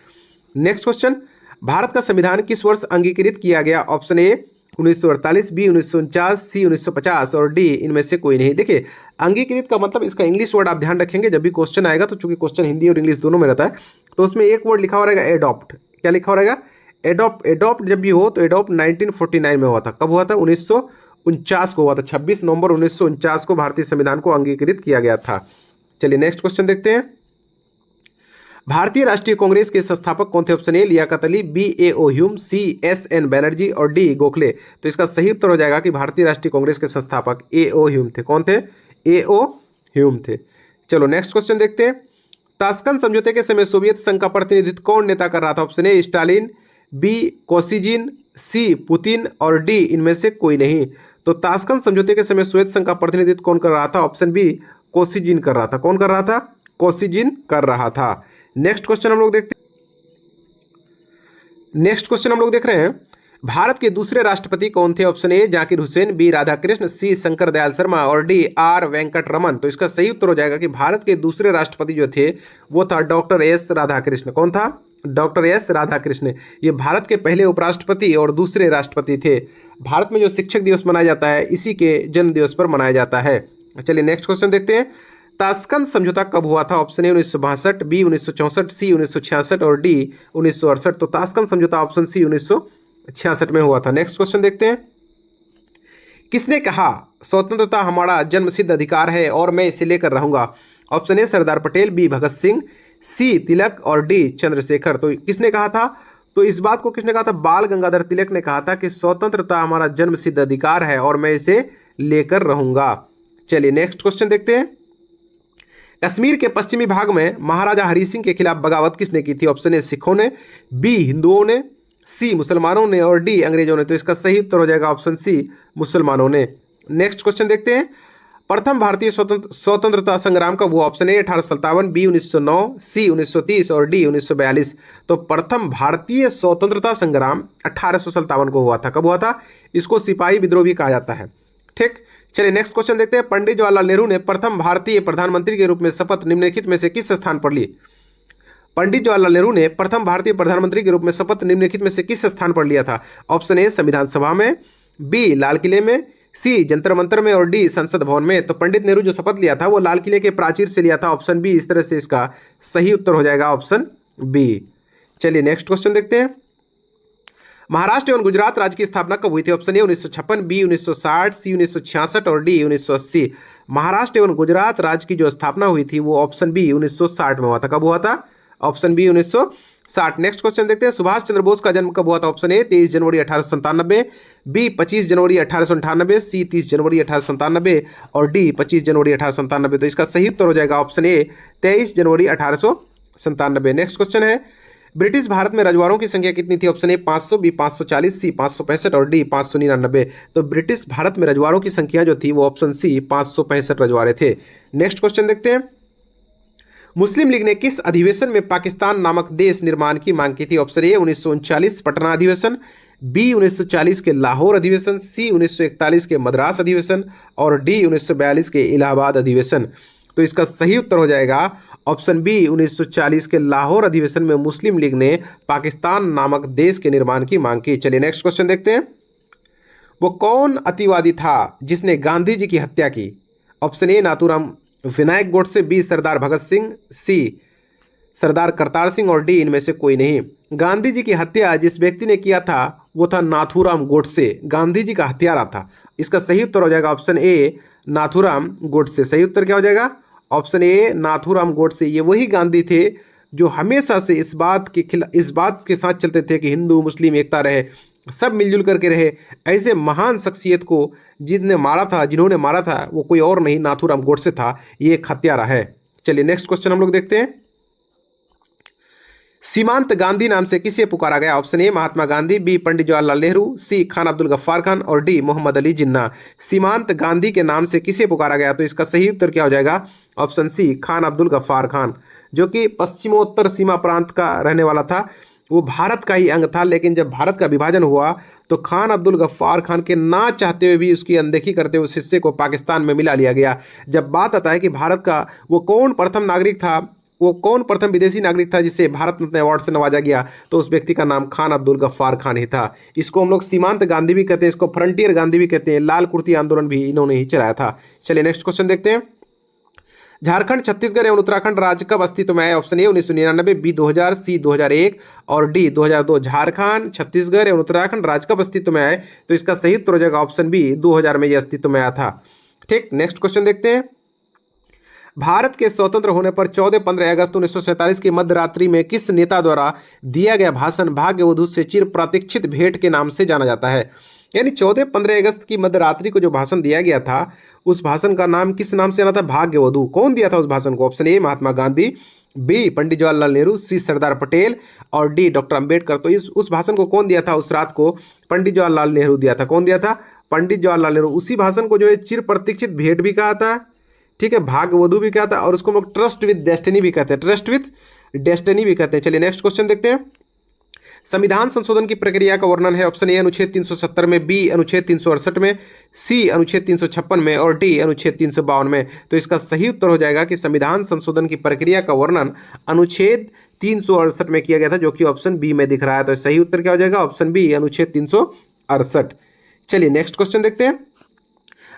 Next question. भारत का संविधान किस वर्ष अंगीकृत किया गया? ऑप्शन ए 1948, बी 1949, सी 1950 और डी इनमें से कोई नहीं। देखिए अंगीकृत का मतलब इसका इंग्लिश वर्ड आप ध्यान रखेंगे जब भी क्वेश्चन आएगा, तो चूंकि क्वेश्चन हिंदी और इंग्लिश दोनों में रहता है तो उसमें एक वर्ड लिखा हो रहेगा एडॉप्ट। क्या लिखा हो रहेगा? एडॉप्ट। एडॉप्ट जब भी हो तो एडॉप्ट 1949 में हुआ था। कब हुआ था? 1949 को हुआ था। 26 नवंबर 1949 को भारतीय संविधान को अंगीकृत किया गया था। चलिए नेक्स्ट क्वेश्चन देखते हैं। भारतीय राष्ट्रीय कांग्रेस के संस्थापक कौन थे? Option A Liaquat Ali, B A O Hume, C S N Banerjee और डी गोखले। तो इसका सही उत्तर हो जाएगा कि भारतीय राष्ट्रीय कांग्रेस के संस्थापक ए ओ ह्यूम थे। कौन थे? ए ओ ह्यूम थे। चलो नेक्स्ट क्वेश्चन देखते हैं। ताशकंद समझौते के समय सोवियत संघ का प्रतिनिधित्व कौन नेता कर रहा था? Option A Stalin, B Kosygin, C Putin और डी इनमें से कोई नहीं। तो ताशकंद समझौते के समय सोवियत संघ का प्रतिनिधित्व कौन कर रहा था? ऑप्शन बी कोसिजिन कर रहा था। कौन कर रहा था? कोसिजिन कर रहा था। नेक्स्ट क्वेश्चन हम लोग देखते हैं। भारत के दूसरे राष्ट्रपति कौन थे? Option A Zakir Hussain, B Radhakrishna, C Shankar Dayal Sharma और डी आर वेंकट रमन। तो इसका सही उत्तर हो जाएगा कि भारत के दूसरे राष्ट्रपति जो थे वो था डॉक्टर एस राधाकृष्ण। कौन था? Doctor S Radhakrishna. ये भारत के पहले उपराष्ट्रपति और दूसरे राष्ट्रपति थे। भारत में जो शिक्षक दिवस मनाया जाता है इसी के जन्म दिवस पर मनाया जाता है। चलिए नेक्स्ट क्वेश्चन देखते हैं। ताशकंद समझौता कब हुआ था? ऑप्शन ए 1962, बी 1964, सी 1966 और डी 1968। तो ताशकंद समझौता ऑप्शन सी 1966 में हुआ था। नेक्स्ट क्वेश्चन देखते हैं। किसने कहा स्वतंत्रता हमारा जन्मसिद्ध अधिकार है और मैं इसे लेकर रहूंगा? Option A Sardar Patel, B Bhagat Singh, C Tilak और डी चंद्रशेखर। तो किसने कहा था? तो इस बात को किसने कहा था? बाल गंगाधर तिलक ने कहा था कि स्वतंत्रता हमारा जन्मसिद्ध अधिकार है और मैं इसे लेकर रहूंगा। चलिए नेक्स्ट क्वेश्चन देखते हैं। कश्मीर के पश्चिमी भाग में महाराजा हरि सिंह के खिलाफ बगावत किसने की थी? ऑप्शन ए सिखों ने, बी हिंदुओं ने, सी मुसलमानों ने और डी अंग्रेजों ने। तो इसका सही उत्तर हो जाएगा ऑप्शन सी मुसलमानों ने। नेक्स्ट क्वेश्चन देखते हैं। प्रथम भारतीय स्वतंत्रता संग्राम कब हुआ? ऑप्शन ए 1857, बी 1909, सी 1930 और डी 1942। तो प्रथम भारतीय स्वतंत्रता संग्राम 1857 को हुआ था। कब हुआ था? इसको सिपाही विद्रोह भी कहा जाता है। ठीक, चलिए नेक्स्ट क्वेश्चन देखते हैं। पंडित जवाहरलाल नेहरू ने प्रथम भारतीय प्रधानमंत्री के रूप में शपथ निम्नलिखित में से किस स्थान पर ली? पंडित जवाहरलाल नेहरू ने प्रथम भारतीय प्रधानमंत्री के रूप में शपथ निम्नलिखित में से किस स्थान पर लिया था? ऑप्शन ए संविधान सभा में, बी लाल किले में, सी जंतर मंतर में और डी संसद भवन में। तो पंडित नेहरू जो शपथ लिया था वो लाल किले के प्राचीर से लिया था। ऑप्शन बी इस तरह से इसका सही उत्तर हो जाएगा ऑप्शन बी। चलिए नेक्स्ट क्वेश्चन देखते हैं। महाराष्ट्र एवं गुजरात राज्य की स्थापना कब हुई थी? ऑप्शन ए 1956, बी 1960, सी 1966 और डी 1980। महाराष्ट्र एवं गुजरात राज्य की जो स्थापना हुई थी वो ऑप्शन बी 1960 में हुआ था। कब हुआ था? Option B 1960। नेक्स्ट क्वेश्चन देखते हैं। सुभाष चंद्र बोस का जन्म कब हुआ था? ऑप्शन ए 23 जनवरी 1897, बी 25 जनवरी 1898, सी 30 जनवरी 1897 और डी 25 जनवरी 1897। तो इसका सही उत्तर हो जाएगा ऑप्शन ए 23 जनवरी 1897। नेक्स्ट क्वेश्चन है, ब्रिटिश भारत में रजवाड़ों की संख्या कितनी थी? ऑप्शन ए 500, बी 540, सी 565 और डी 599। तो ब्रिटिश भारत में रजवाड़ों की संख्या जो थी वो ऑप्शन सी 565 रजवाड़े थे। नेक्स्ट क्वेश्चन देखते हैं। मुस्लिम लीग ने किस अधिवेशन में पाकिस्तान नामक देश निर्माण की मांग की थी? ऑप्शन ए 1939 पटना अधिवेशन, बी 1940 के लाहौर अधिवेशन, सी 1941 के मद्रास अधिवेशन और डी 1942 के इलाहाबाद अधिवेशन। तो इसका सही उत्तर हो जाएगा ऑप्शन बी 1940 के लाहौर अधिवेशन में मुस्लिम लीग ने पाकिस्तान नामक देश के निर्माण की मांग की। चलिए नेक्स्ट क्वेश्चन देखते हैं। वो कौन अतिवादी था जिसने गांधी जी की हत्या की? Option A Nathuram Vinayak Godse, B Sardar Bhagat Singh, C Sardar Kartar Singh और डी इनमें से कोई नहीं। गांधी जी की हत्या जिस व्यक्ति ने किया था वो था नाथूराम गोडसे, गांधी जी का हत्यारा था। इसका सही उत्तर हो जाएगा ऑप्शन ए नाथूराम गोडसे। सही उत्तर क्या हो जाएगा? Option A Nathuram Godse. ये वही गांधी थे जो हमेशा से इस बात के साथ चलते थे कि हिंदू मुस्लिम एकता रहे, सब मिलजुल करके रहे। ऐसे महान शख्सियत को जिन्होंने मारा था वो कोई और नहीं नाथूराम गोडसे था। ये एक हत्यारा है। चलिए नेक्स्ट क्वेश्चन हम लोग देखते हैं। सीमांत गांधी नाम से किसे पुकारा गया? Option A Mahatma Gandhi, B Pandit Jawaharlal Nehru, C Khan Abdul Ghaffar Khan और डी मोहम्मद अली जिन्ना। सीमांत गांधी के नाम से किसे पुकारा गया? तो इसका सही उत्तर क्या हो जाएगा? ऑप्शन सी खान अब्दुल गफ्फार खान, जो कि पश्चिमोत्तर सीमा प्रांत का रहने वाला था। वो भारत का ही अंग था, लेकिन जब भारत का विभाजन हुआ तो खान अब्दुल गफ्फार खान के ना चाहते हुए भी उसकी अनदेखी करते हुए उस हिस्से को पाकिस्तान में मिला लिया गया। जब बात आता है कि भारत का वो कौन प्रथम विदेशी नागरिक था जिसे भारत रत्न अवार्ड से नवाजा गया, तो उस व्यक्ति का नाम खान अब्दुल गफ्फार खान ही था। इसको हम लोग सीमांत गांधी भी कहते हैं, इसको फ्रंटियर गांधी भी कहते हैं। लाल कुर्ती आंदोलन भी इन्होंने ही चलाया था। चलिए नेक्स्ट क्वेश्चन देखते हैं। झारखंड, छत्तीसगढ़ एवं उत्तराखंड राज्य कब अस्तित्व में आए? ऑप्शन ए 1999, बी 2000, सी 2001 और डी 2002। झारखंड, छत्तीसगढ़ एवं उत्तराखंड राज्य कब अस्तित्व में आए? तो इसका सही उत्तर हो जाएगा ऑप्शन बी 2000 में यह अस्तित्व में आया था। ठीक, नेक्स्ट क्वेश्चन देखते हैं। भारत के स्वतंत्र होने पर 14-15 अगस्त 1947 की मध्य रात्रि में किस नेता द्वारा दिया गया भाषण भाग्यवधू से चिर प्रतीक्षित भेंट के नाम से जाना जाता है? यानी 14-15 अगस्त की मध्य रात्रि को जो भाषण दिया गया था उस भाषण का नाम किस नाम से आना था? भाग्यवधू। कौन दिया था उस भाषण को? Option A Mahatma Gandhi, B Pandit Jawaharlal Nehru, C Sardar Patel और डी डॉक्टर अंबेडकर। तो उस भाषण को कौन दिया था उस रात को? पंडित जवाहरलाल नेहरू दिया था। कौन दिया था? पंडित जवाहरलाल नेहरू। उसी भाषण को जो है चिर प्रतीक्षित भेंट भी कहा था, ठीक है, भाग्यवधू भी कहता है और उसको हम लोग ट्रस्ट विद डेस्टिनी भी कहते हैं, ट्रस्ट विद डेस्टिनी भी कहते हैं। चलिए नेक्स्ट क्वेश्चन देखते हैं। संविधान संशोधन की प्रक्रिया का वर्णन है। ऑप्शन ए अनुच्छेद 370 में, बी अनुच्छेद 368 में, सी अनुच्छेद 356 में और डी अनुच्छेद 352 में। तो इसका सही उत्तर हो जाएगा कि संविधान संशोधन की प्रक्रिया का वर्णन अनुच्छेद 368 में किया गया था, जो कि ऑप्शन बी में दिख रहा है। तो सही उत्तर क्या हो जाएगा? ऑप्शन बी अनुच्छेद 368। चलिए नेक्स्ट क्वेश्चन देखते हैं।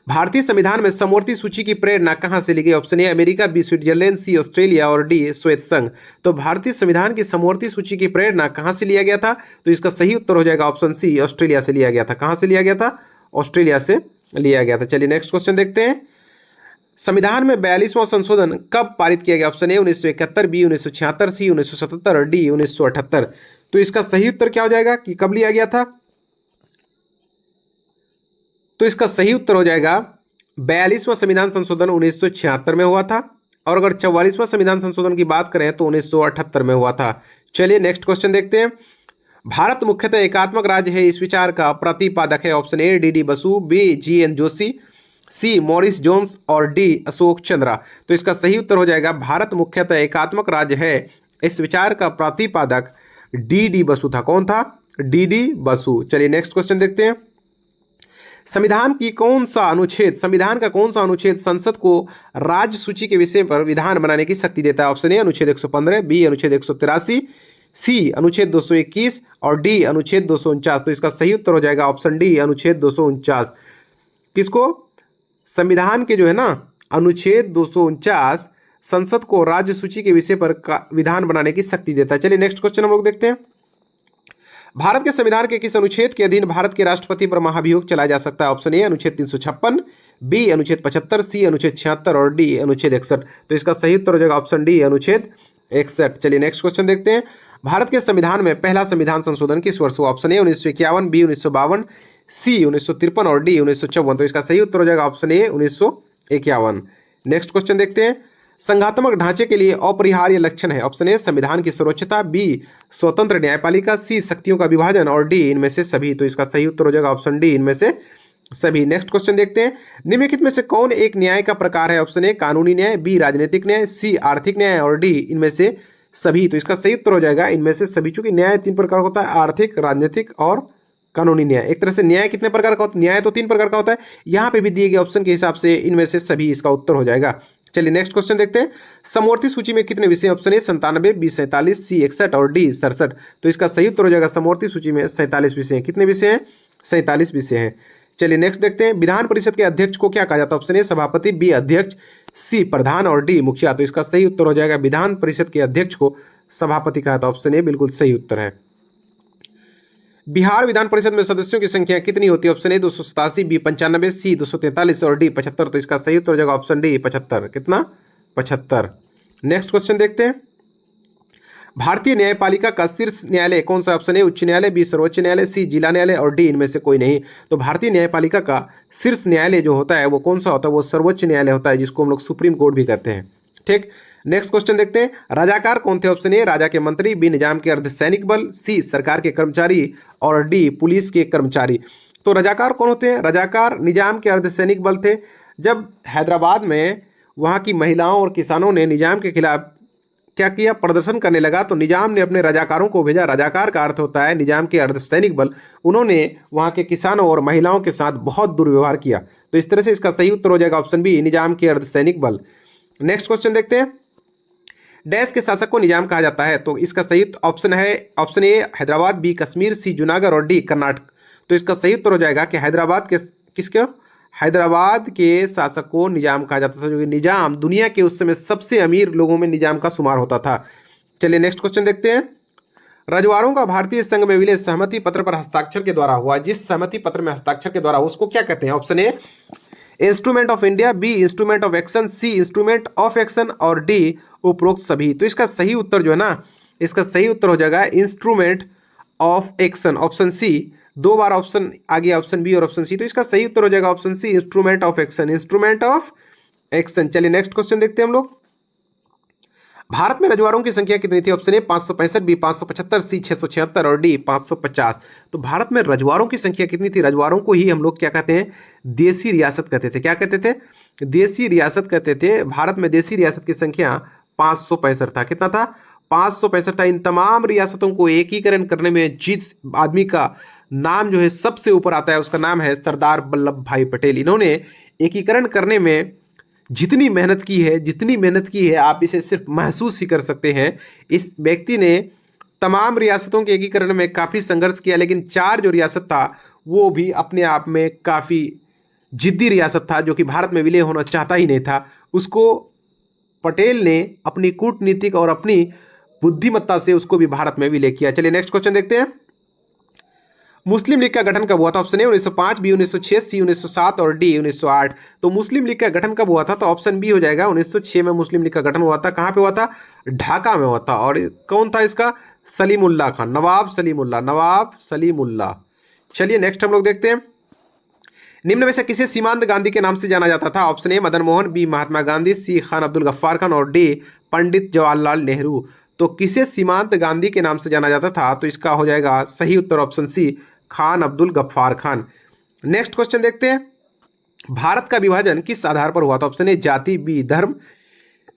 भारतीय संविधान में समवर्ती सूची की प्रेरणा कहां से ली गई? Option A America, B Switzerland, C Australia और डी श्वेत संघ। तो भारतीय संविधान की समवर्ती सूची की प्रेरणा कहां से लिया गया था? तो इसका सही उत्तर हो जाएगा ऑप्शन सी ऑस्ट्रेलिया से लिया गया था। कहां से लिया गया था? ऑस्ट्रेलिया से लिया गया था। चलिए नेक्स्ट क्वेश्चन देखते हैं। संविधान में 42वां संशोधन कब पारित किया गया? ऑप्शन ए 1971, बी 1976, सी 1977 और डी 1978। तो इसका सही उत्तर क्या हो जाएगा कि कब लिया गया था? तो इसका सही उत्तर हो जाएगा 42वां संविधान संशोधन 1976 में हुआ था और अगर 44वां संविधान संशोधन की बात करें तो 1978 में हुआ था। चलिए नेक्स्ट क्वेश्चन देखते हैं। भारत मुख्यतः एकात्मक राज्य है, इस विचार का प्रतिपादक है। Option A D Basu, B G N. Joshi, C Morris Jones और डी अशोक चंद्रा। तो इसका सही उत्तर हो जाएगा भारत मुख्यतः एकात्मक राज्य है, इस विचार का प्रतिपादक डी बसु था। कौन था? डी बसु। चलिए नेक्स्ट क्वेश्चन देखते हैं। संविधान का कौन सा अनुच्छेद संसद को राज्य सूची के विषय पर विधान बनाने की शक्ति देता है? ऑप्शन ए अनुच्छेद 115, बी अनुच्छेद 183, सी अनुच्छेद 221 और डी अनुच्छेद 249। तो इसका सही उत्तर हो जाएगा ऑप्शन डी अनुच्छेद 249। किसको? संविधान के जो है ना अनुच्छेद 249 संसद को राज्य सूची के विषय पर विधान बनाने की शक्ति देता है। चलिए नेक्स्ट क्वेश्चन हम लोग देखते हैं। भारत के संविधान के किस अनुच्छेद के अधीन भारत के राष्ट्रपति पर महाभियोग चलाया जा सकता है? ऑप्शन ए अनुच्छेद 356, बी अनुच्छेद 75, सी अनुच्छेद 76 और डी अनुच्छेद 61। तो इसका सही उत्तर हो जाएगा ऑप्शन डी अनुच्छेद 61। चलिए नेक्स्ट क्वेश्चन देखते हैं। भारत के संविधान में पहला संविधान संशोधन किस वर्ष हुआ? ऑप्शन ए 1951, बी 1952, सी 1953 और डी 1954। तो इसका सही उत्तर हो जाएगा ऑप्शन ए 1951। नेक्स्ट क्वेश्चन देखते हैं। संघात्मक ढांचे के लिए अपरिहार्य लक्षण है? ऑप्शन ए संविधान की सर्वोच्चता, बी स्वतंत्र न्यायपालिका, सी शक्तियों का विभाजन और डी इनमें से सभी। तो इसका सही उत्तर हो जाएगा ऑप्शन डी इनमें से सभी। नेक्स्ट क्वेश्चन देखते हैं। निम्नलिखित में से कौन एक न्याय का प्रकार है? ऑप्शन ए कानूनी न्याय, बी राजनीतिक न्याय, सी आर्थिक न्याय और डी इनमें से सभी। तो इसका सही उत्तर हो जाएगा इनमें से सभी। चूंकि न्याय 3 प्रकार का होता है, आर्थिक, राजनीतिक और कानूनी न्याय। एक तरह से न्याय कितने प्रकार का होता है? न्याय तो 3 प्रकार का होता है। यहाँ पे भी दिए गए ऑप्शन के हिसाब से इनमें से सभी इसका उत्तर हो जाएगा। चलिए नेक्स्ट क्वेश्चन देखते हैं। समवर्ती सूची में कितने विषय? ऑप्शन ए 97, बी 47, सी 61 और डी 67। तो इसका सही उत्तर हो जाएगा समवर्ती सूची में 47 विषय हैं। कितने विषय हैं? 47 विषय हैं। चलिए नेक्स्ट देखते हैं। विधान परिषद के अध्यक्ष को क्या कहा जाता है? ऑप्शन ए सभापति, बी अध्यक्ष, सी प्रधान और डी मुखिया। तो इसका सही उत्तर हो जाएगा विधान परिषद के अध्यक्ष को सभापति कहा जाता है। ऑप्शन ए बिल्कुल सही उत्तर है। बिहार विधान परिषद में सदस्यों की संख्या कितनी होती है? ऑप्शन ए 287, बी 95, सी 243 और डी 75। तो इसका सही उत्तर हो जाएगा ऑप्शन डी 75। कितना? 75। नेक्स्ट क्वेश्चन देखते हैं। भारतीय न्यायपालिका का शीर्ष न्यायालय कौन सा? ऑप्शन ए उच्च न्यायालय, बी सर्वोच्च न्यायालय, सी जिला न्यायालय और डी इनमें से कोई नहीं। तो भारतीय न्यायपालिका का शीर्ष न्यायालय जो होता है वो कौन सा होता है? वो सर्वोच्च न्यायालय होता है, जिसको हम लोग सुप्रीम कोर्ट भी कहते हैं। ठीक। नेक्स्ट क्वेश्चन देखते हैं। रजाकार कौन थे? ऑप्शन ए राजा के मंत्री, बी निजाम के अर्धसैनिक बल, सी सरकार के कर्मचारी और डी पुलिस के कर्मचारी। तो रजाकार कौन होते हैं? रजाकार निजाम के अर्धसैनिक बल थे। जब हैदराबाद में वहाँ की महिलाओं और किसानों ने निजाम के खिलाफ क्या किया? प्रदर्शन करने लगा, तो निजाम ने अपने रजाकारों को भेजा। रजाकार का अर्थ होता है निजाम के अर्धसैनिक बल। उन्होंने वहाँ के किसानों और महिलाओं के साथ बहुत दुर्व्यवहार किया। तो इस तरह से इसका सही उत्तर हो जाएगा ऑप्शन बी निजाम के अर्धसैनिक बल। नेक्स्ट क्वेश्चन देखते हैं। डैश के शासक को निजाम कहा जाता है? तो इसका सही ऑप्शन है option A Hyderabad, B Kashmir, C Junagadh और डी कर्नाटक। तो इसका सही उत्तर हो जाएगा कि हैदराबाद के शासक को निजाम कहा जाता था, जो कि निजाम दुनिया के उस समय सबसे अमीर लोगों में निजाम का शुमार होता था। चलिए नेक्स्ट क्वेश्चन देखते हैं। रजवाड़ों का भारतीय संघ में विलय सहमति पत्र पर हस्ताक्षर के द्वारा हुआ। जिस सहमति पत्र में हस्ताक्षर के द्वारा उसको क्या कहते हैं? Option A instrument of India, B instrument of action, C instrument of action और डी उपरोक्त सभी। तो इसका सही उत्तर जो है ना, इसका सही उत्तर हो जाएगा instrument of action, option C. 2 बार ऑप्शन आ गया, ऑप्शन बी और ऑप्शन सी। तो इसका सही उत्तर हो जाएगा option C instrument of action, instrument of action. चलिए नेक्स्ट क्वेश्चन देखते हैं हम लोग। भारत में रजवाड़ों की संख्या कितनी थी? ऑप्शन ए 565, बी 575, सी 676 और डी 550। तो भारत में रजवाड़ों की संख्या कितनी थी? रजवाड़ों को ही हम लोग क्या कहते हैं? देसी रियासत कहते थे। क्या कहते थे? देसी रियासत कहते थे। भारत में देसी रियासत की संख्या 565 था। कितना था? 565 था। इन तमाम रियासतों को एकीकरण करने में जिस आदमी का नाम जो है सबसे ऊपर आता है उसका नाम है सरदार वल्लभ भाई पटेल। इन्होंने एकीकरण करने में जितनी मेहनत की है आप इसे सिर्फ महसूस ही कर सकते हैं। इस व्यक्ति ने तमाम रियासतों के एकीकरण में काफ़ी संघर्ष किया, लेकिन 4 जो रियासत था वो भी अपने आप में काफ़ी जिद्दी रियासत था, जो कि भारत में विलय होना चाहता ही नहीं था। उसको पटेल ने अपनी कूटनीतिक और अपनी बुद्धिमत्ता से उसको भी भारत में विलय किया। चलिए नेक्स्ट क्वेश्चन देखते हैं। मुस्लिम लीग का गठन कब हुआ था? ऑप्शन ए 1905, बी 1906, सी 1907 और डी 1908। तो मुस्लिम लीग का गठन कब हुआ था? तो ऑप्शन बी हो जाएगा 1906 में मुस्लिम लीग का गठन हुआ था। कहाँ पे हुआ था? ढाका में हुआ था। और कौन था इसका? सलीमुल्लाह खान, नवाब सलीमुल्लाह। चलिए नेक्स्ट हम लोग देखते हैं। निम्न में से किसे सीमांत गांधी के नाम से जाना जाता था? Option A Madan Mohan, B Mahatma Gandhi, C Khan Abdul Ghaffar Khan और डी पंडित जवाहरलाल नेहरू। तो किसे सीमांत गांधी के नाम से जाना जाता था? तो इसका हो जाएगा सही उत्तर option C Khan Abdul Ghaffar Khan. Next question देखते हैं। भारत का विभाजन किस आधार पर हुआ था? ऑप्शन ए जाति, बी धर्म,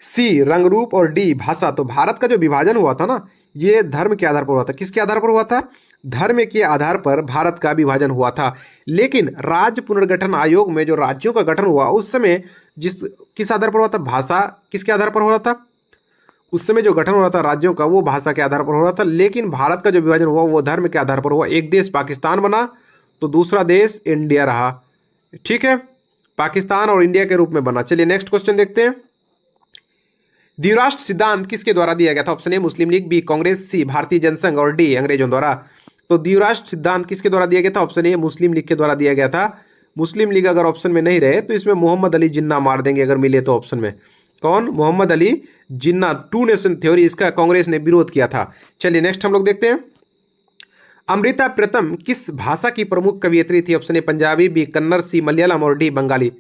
सी रंग रूप और डी भाषा। तो भारत का जो विभाजन हुआ था ना, ये धर्म के आधार पर हुआ था। किसके आधार पर हुआ था? धर्म के आधार पर भारत का विभाजन हुआ था। लेकिन राज्य पुनर्गठन आयोग में जो राज्यों का गठन हुआ उस समय किस आधार पर हुआ था? भाषा किसके आधार पर हो रहा था? उस समय जो गठन हो रहा था राज्यों का वो भाषा के आधार पर हो रहा था। लेकिन भारत का जो विभाजन हुआ वो धर्म के आधार पर हुआ। एक देश पाकिस्तान बना तो दूसरा देश इंडिया रहा। ठीक है, पाकिस्तान और इंडिया के रूप में बना। चलिए नेक्स्ट क्वेश्चन देखते हैं। द्विराष्ट्र सिद्धांत किसके द्वारा दिया गया था? Option A Muslim League, B Congress, C Bharatiya Jana Sangh और डी अंग्रेजों द्वारा। तो द्विराष्ट्र सिद्धांत किसके द्वारा दिया गया था? ऑप्शन ए मुस्लिम लीग के द्वारा दिया गया था। मुस्लिम लीग अगर ऑप्शन में नहीं रहे तो इसमें मोहम्मद अली जिन्ना मार देंगे अगर मिले तो ऑप्शन में। कौन? Mohammad Ali Jinnah. To nation theory इसका कांग्रेस ने विरोध किया था। चलिए नेक्स्ट हम लोग देखते हैं। अमृता प्रीतम किस भाषा की प्रमुख कवियत्री थी? Option A Punjabi, B Kannada, C Malayalam और डी बंगाली।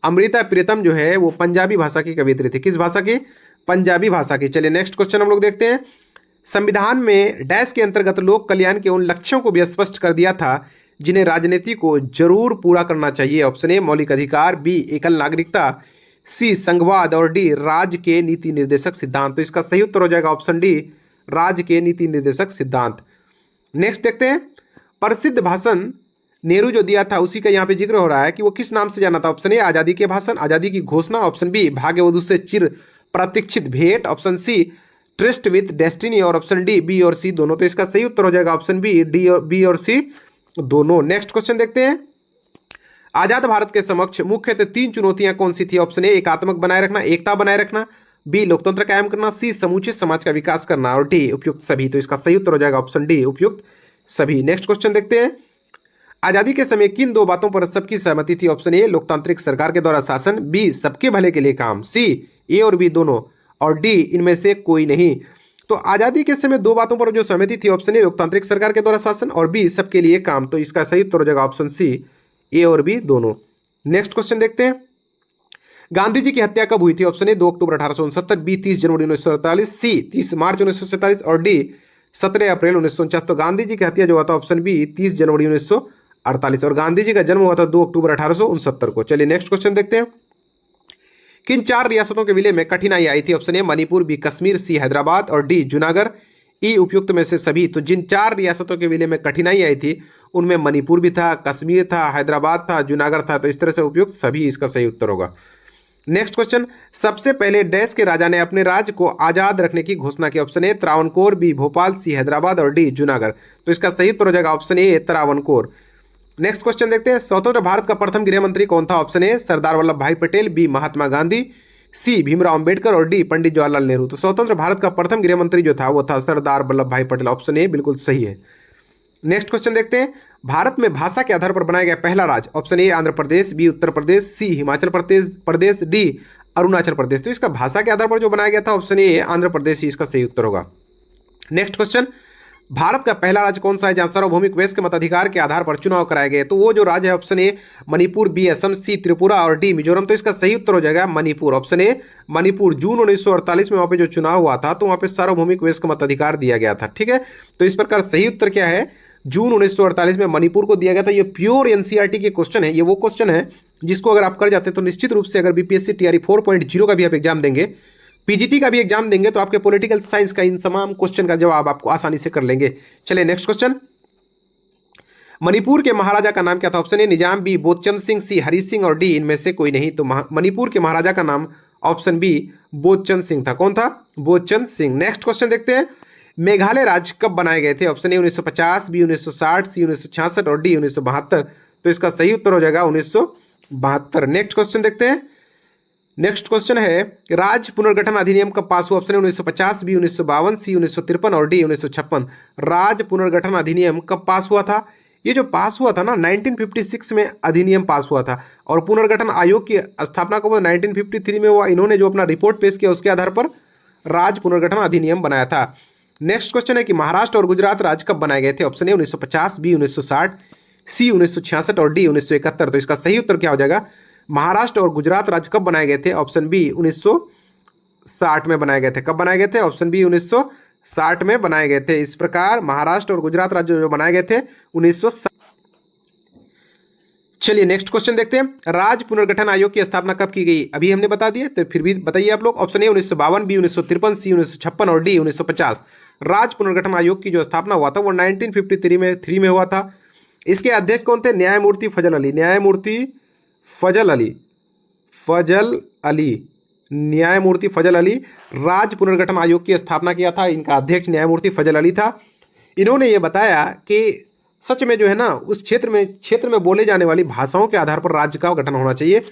अमृता प्रीतम जो है वो पंजाबी भाषा की कवियत्री थी। किस भाषा की? पंजाबी भाषा की। चलिए नेक्स्ट क्वेश्चन हम लोग देखते हैं। संविधान में डैश के अंतर्गत लोक कल्याण के उन लक्ष्यों को भी स्पष्ट कर दिया था जिन्हें राजनीति को जरूर पूरा करना चाहिए। ऑप्शन ए मौलिक अधिकार, बी एकल नागरिकता, सी संघवाद और डी राज्य के नीति निर्देशक सिद्धांत। तो इसका सही उत्तर हो जाएगा ऑप्शन डी राज्य के नीति निर्देशक सिद्धांत। नेक्स्ट देखते हैं। प्रसिद्ध भाषण नेहरू जो दिया था उसी का यहाँ पे जिक्र हो रहा है कि वो किस नाम से जाना था? ऑप्शन ए आजादी के भाषण, आजादी की घोषणा, ऑप्शन बी भाग्यवधु से चिर प्रतीक्षित भेंट, option C tryst with destiny और ऑप्शन डी बी और सी दोनों। तो इसका सही उत्तर हो जाएगा ऑप्शन बी डी और बी और सी दोनों। नेक्स्ट क्वेश्चन देखते हैं। आजाद भारत के समक्ष मुख्यतः 3 चुनौतियां कौन सी थी? ऑप्शन ए एकात्मक बनाए रखना, एकता बनाए रखना, बी लोकतंत्र कायम करना, सी समूचे समाज का विकास करना और डी उपयुक्त सभी। तो इसका सही उत्तर हो जाएगा ऑप्शन डी उपयुक्त सभी। नेक्स्ट क्वेश्चन देखते हैं। आजादी के समय किन 2 बातों पर सबकी सहमति थी? ऑप्शन ए लोकतांत्रिक सरकार के द्वारा शासन, बी सबके भले के लिए काम, सी ए और बी दोनों और डी इनमें से कोई नहीं। तो आजादी के समय 2 बातों पर जो सहमति थी, ऑप्शन ए लोकतांत्रिक सरकार के द्वारा शासन और बी सबके लिए काम। तो इसका सही उत्तर हो जाएगा ऑप्शन सी ए और बी दोनों। नेक्स्ट क्वेश्चन देखते हैं। गांधी जी की हत्या कब हुई थी? ऑप्शन ए 2 अक्टूबर 1869, बी 30 जनवरी 1948, सी 30 मार्च 1947 और डी 17 अप्रैल 1949। तो गांधी जी की हत्या जो हुआ था ऑप्शन बी 30 जनवरी 1948 और गांधी जी का जन्म हुआ था 2 अक्टूबर 1869 को। चलिए नेक्स्ट क्वेश्चन देखते हैं। किन 4 रियासतों के विलय में कठिनाई आई थी? Option A Manipur, B Kashmir, C Hyderabad और डी जूनागढ़, ई उपयुक्त में से सभी। तो जिन 4 रियासतों के विलय में कठिनाई आई थी उनमें मणिपुर भी था, कश्मीर था, हैदराबाद था, जूनागढ़ था। तो इस तरह से उपयुक्त सभी इसका सही उत्तर होगा। Next question. सबसे पहले डैश के राजा ने अपने राज्य को आजाद रखने की घोषणा की? Option A Travancore, B Bhopal, C Hyderabad और डी जूनागढ़। तो इसका सही उत्तर हो जाएगा option A Travancore. Next question देखते हैं। स्वतंत्र भारत का प्रथम गृह मंत्री कौन था? Option A Sardar Vallabh Bhai Patel, B Mahatma Gandhi, सी भीमराव अंबेडकर और डी पंडित जवाहरलाल नेहरू। तो स्वतंत्र भारत का प्रथम गृह मंत्री जो था वो था सरदार वल्लभ भाई पटेल। ऑप्शन ए बिल्कुल सही है। नेक्स्ट क्वेश्चन देखते हैं। भारत में भाषा के आधार पर बनाया गया पहला राज्य? Option A Andhra Pradesh, B Uttar Pradesh, C Himachal Pradesh, D Arunachal Pradesh. तो इसका भाषा के आधार पर जो बनाया गया था ऑप्शन ए आंध्र प्रदेश ही इसका सही उत्तर होगा। Next question. भारत का पहला राज्य कौन सा है जहां सार्वभौमिक वयस्क मताधिकार के आधार पर चुनाव कराए गए? तो वो जो राज्य है option A Manipur, B Assam, C Tripura और डी मिजोरम। तो इसका सही उत्तर हो जाएगा मणिपुर। Option A Manipur. जून 1948 में वहां पे जो चुनाव हुआ था तो वहां पे सार्वभौमिक वयस्क मताधिकार दिया गया था। ठीक है, तो इस प्रकार सही उत्तर क्या है? जून 1948 में मणिपुर को दिया गया था। ये प्योर एनसीईआरटी के क्वेश्चन है। ये वो क्वेश्चन है जिसको अगर आप कर जाते हैं तो निश्चित रूप से अगर बीपीएससी टीआरई 4.0 का भी आप एग्जाम देंगे, पीजीटी का भी एग्जाम देंगे तो आपके पॉलिटिकल साइंस का इन तमाम क्वेश्चन का जवाब आपको आसानी से कर लेंगे। चलिए नेक्स्ट क्वेश्चन। मणिपुर के महाराजा का नाम क्या था? Option A Nizam, B Bodhchand Singh, C Hari Singh और डी इनमें से कोई नहीं। तो मणिपुर के महाराजा का नाम ऑप्शन बी बोधचंद सिंह था। कौन था? बोधचंद सिंह। नेक्स्ट क्वेश्चन देखते हैं। मेघालय राज्य कब बनाए गए थे? ऑप्शन ए 1950, बी 1960, सी 1966 और डी 1972। तो इसका सही उत्तर हो जाएगा 1972। नेक्स्ट क्वेश्चन देखते हैं। नेक्स्ट क्वेश्चन है राज्य पुनर्गठन अधिनियम कब पास हुआ? ऑप्शन ए 1950, बी 1952, सी 1953 और डी 1956। राज्य पुनर्गठन अधिनियम कब पास हुआ था? ये जो पास हुआ था ना 1956 में अधिनियम पास हुआ था और पुनर्गठन आयोग की स्थापना कब 1953 में हुआ। इन्होंने जो अपना रिपोर्ट पेश किया उसके आधार पर राज्य पुनर्गठन अधिनियम बनाया था। नेक्स्ट क्वेश्चन है कि महाराष्ट्र और गुजरात राज्य कब बनाए गए थे? ऑप्शन ए 1950, बी 1960, सी 1966 और डी 1971। तो इसका सही उत्तर क्या हो जाएगा? महाराष्ट्र और गुजरात राज्य कब बनाए गए थे? ऑप्शन बी 1960 में बनाए गए थे। कब बनाए गए थे? ऑप्शन बी 1960 में बनाए गए थे। इस प्रकार महाराष्ट्र और गुजरात राज्य जो बनाए गए थे 1960। चलिए नेक्स्ट क्वेश्चन देखते हैं। राज्य पुनर्गठन आयोग की स्थापना कब की गई? अभी हमने बता दिया, तो फिर भी बताइए आप लोग। ऑप्शन ए 1952, बी 1953, सी 1956 और डी 1950। राज्य पुनर्गठन आयोग की जो स्थापना हुआ था वो 1953 में हुआ था। इसके अध्यक्ष कौन थे? न्यायमूर्ति फजल अली। न्यायमूर्ति फजल अली राज्य पुनर्गठन आयोग की स्थापना किया था। इनका अध्यक्ष न्यायमूर्ति फजल अली था। इन्होंने ये बताया कि सच में जो है ना उस क्षेत्र में बोले जाने वाली भाषाओं के आधार पर राज्य का गठन होना चाहिए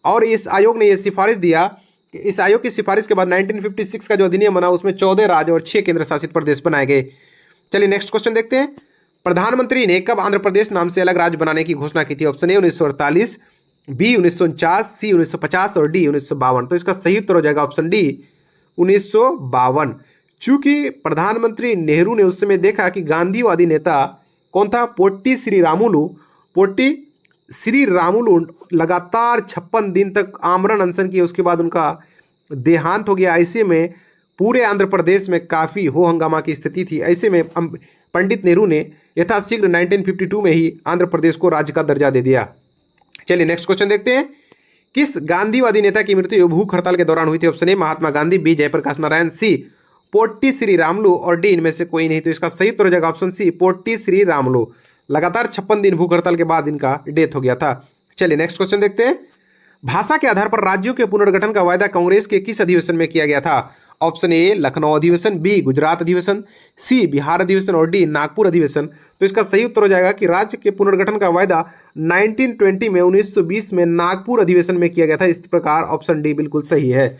और इस आयोग ने ये सिफारिश दिया इस आयोग की सिफारिश के बाद 1956 का जो अधिनियम बना उसमें 14 राज्य और 6 केंद्र शासित प्रदेश बनाए गए। चलिए नेक्स्ट क्वेश्चन देखते हैं। प्रधानमंत्री ने कब आंध्र प्रदेश नाम से अलग राज्य बनाने की घोषणा की थी? ऑप्शन ए 1948, बी 1949, सी 1950 और डी 1952। तो इसका सही उत्तर हो जाएगा ऑप्शन डी 1952। चूंकि प्रधानमंत्री नेहरू ने उस समय देखा कि गांधीवादी नेता कौन था, पोट्टी श्री रामुलु लगातार 56 दिन तक आमरण अनशन किए, उसके बाद उनका देहांत हो गया। ऐसे में पूरे आंध्र प्रदेश में काफ़ी हो हंगामा की स्थिति थी। ऐसे में पंडित नेहरू ने यथाशीघ्र 1952 में ही आंध्र प्रदेश को राज्य का दर्जा दे दिया। चलिए नेक्स्ट क्वेश्चन देखते हैं। किस गांधीवादी नेता की मृत्यु भूख हड़ताल के दौरान हुई थी? Option A Mahatma Gandhi, B Jayaprakash Narayan, C Potti Sri Ramulu और डी इनमें से कोई नहीं। तो इसका सही उत्तर हो जाएगा ऑप्शन सी पोट्टी श्री रामुलु। लगातार 56 दिन भूख हड़ताल के बाद इनका डेथ हो गया था। चलिए नेक्स्ट क्वेश्चन देखते हैं। भाषा के आधार पर राज्यों के पुनर्गठन का वायदा कांग्रेस के किस अधिवेशन में किया गया था? ऑप्शन ए लखनऊ अधिवेशन, बी गुजरात अधिवेशन, सी बिहार अधिवेशन और डी नागपुर अधिवेशन। तो इसका सही उत्तर हो जाएगा कि राज्य के पुनर्गठन का वायदा 1920 में 1920 में नागपुर अधिवेशन में किया गया था। इस प्रकार ऑप्शन डी बिल्कुल सही है।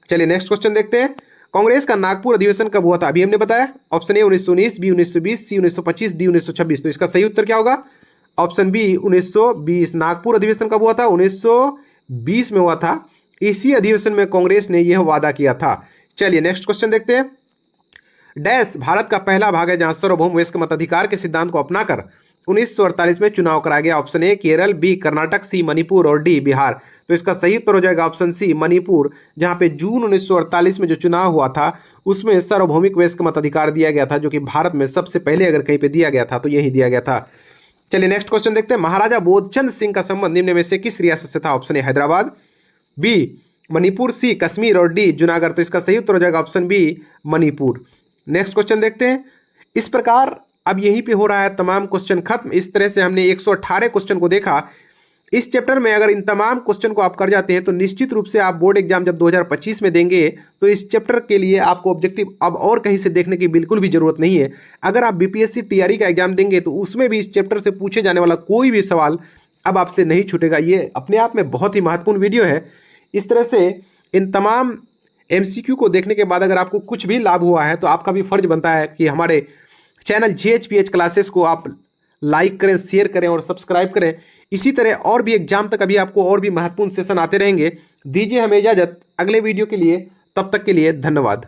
चलिए नेक्स्ट क्वेश्चन देखते हैं। कांग्रेस का नागपुर अधिवेशन कब हुआ था? अभी हमने बताया। Option A 1919, B 1920, C 1925, D 1926। तो इसका सही उत्तर क्या होगा? Option B 1920। नागपुर अधिवेशन कब हुआ था? 1920 में हुआ था। इसी अधिवेशन में कांग्रेस ने यह वादा किया था। चलिए नेक्स्ट क्वेश्चन देखते हैं। डैश भारत का पहला भाग है जहां सार्वभौम वयस्क मताधिकार के सिद्धांत को अपनाकर 1948 में चुनाव कराया गया? Option A Kerala, B Karnataka, C Manipur और डी बिहार। तो इसका सही उत्तर हो जाएगा ऑप्शन सी मणिपुर, जहां पे जून 1948 में जो चुनाव हुआ था उसमें सार्वभौमिक वयस्क मताधिकार दिया गया था, जो कि भारत में सबसे पहले अगर कहीं पे दिया गया था तो यही दिया गया था। चलिए नेक्स्ट क्वेश्चन देखते हैं। महाराजा बोधचंद सिंह का संबंध निम्न में से किस रियासत से था? Option A Hyderabad, B Manipur, C Kashmir और डी जूनागढ़। तो इसका सही उत्तर हो जाएगा option B Manipur. Next question देखते हैं। इस प्रकार अब यहीं पे हो रहा है तमाम क्वेश्चन खत्म। इस तरह से हमने 118 क्वेश्चन को देखा। इस चैप्टर में अगर इन तमाम क्वेश्चन को आप कर जाते हैं तो निश्चित रूप से आप बोर्ड एग्जाम जब 2025 में देंगे तो इस चैप्टर के लिए आपको ऑब्जेक्टिव अब और कहीं से देखने की बिल्कुल भी जरूरत नहीं है। अगर आप बीपीएससी टीआरई का एग्जाम देंगे तो उसमें भी इस चैप्टर से पूछे जाने वाला कोई भी सवाल अब आपसे नहीं छूटेगा। ये अपने आप में बहुत ही महत्वपूर्ण वीडियो है। इस तरह से इन तमाम एमसीक्यू को देखने के बाद अगर आपको कुछ भी लाभ हुआ है तो आपका भी फर्ज बनता है कि हमारे चैनल GHPH क्लासेस को आप लाइक करें, शेयर करें और सब्सक्राइब करें। इसी तरह और भी एग्जाम तक अभी आपको और भी महत्वपूर्ण सेशन आते रहेंगे। दीजिए हमें इजाजत अगले वीडियो के लिए। तब तक के लिए धन्यवाद।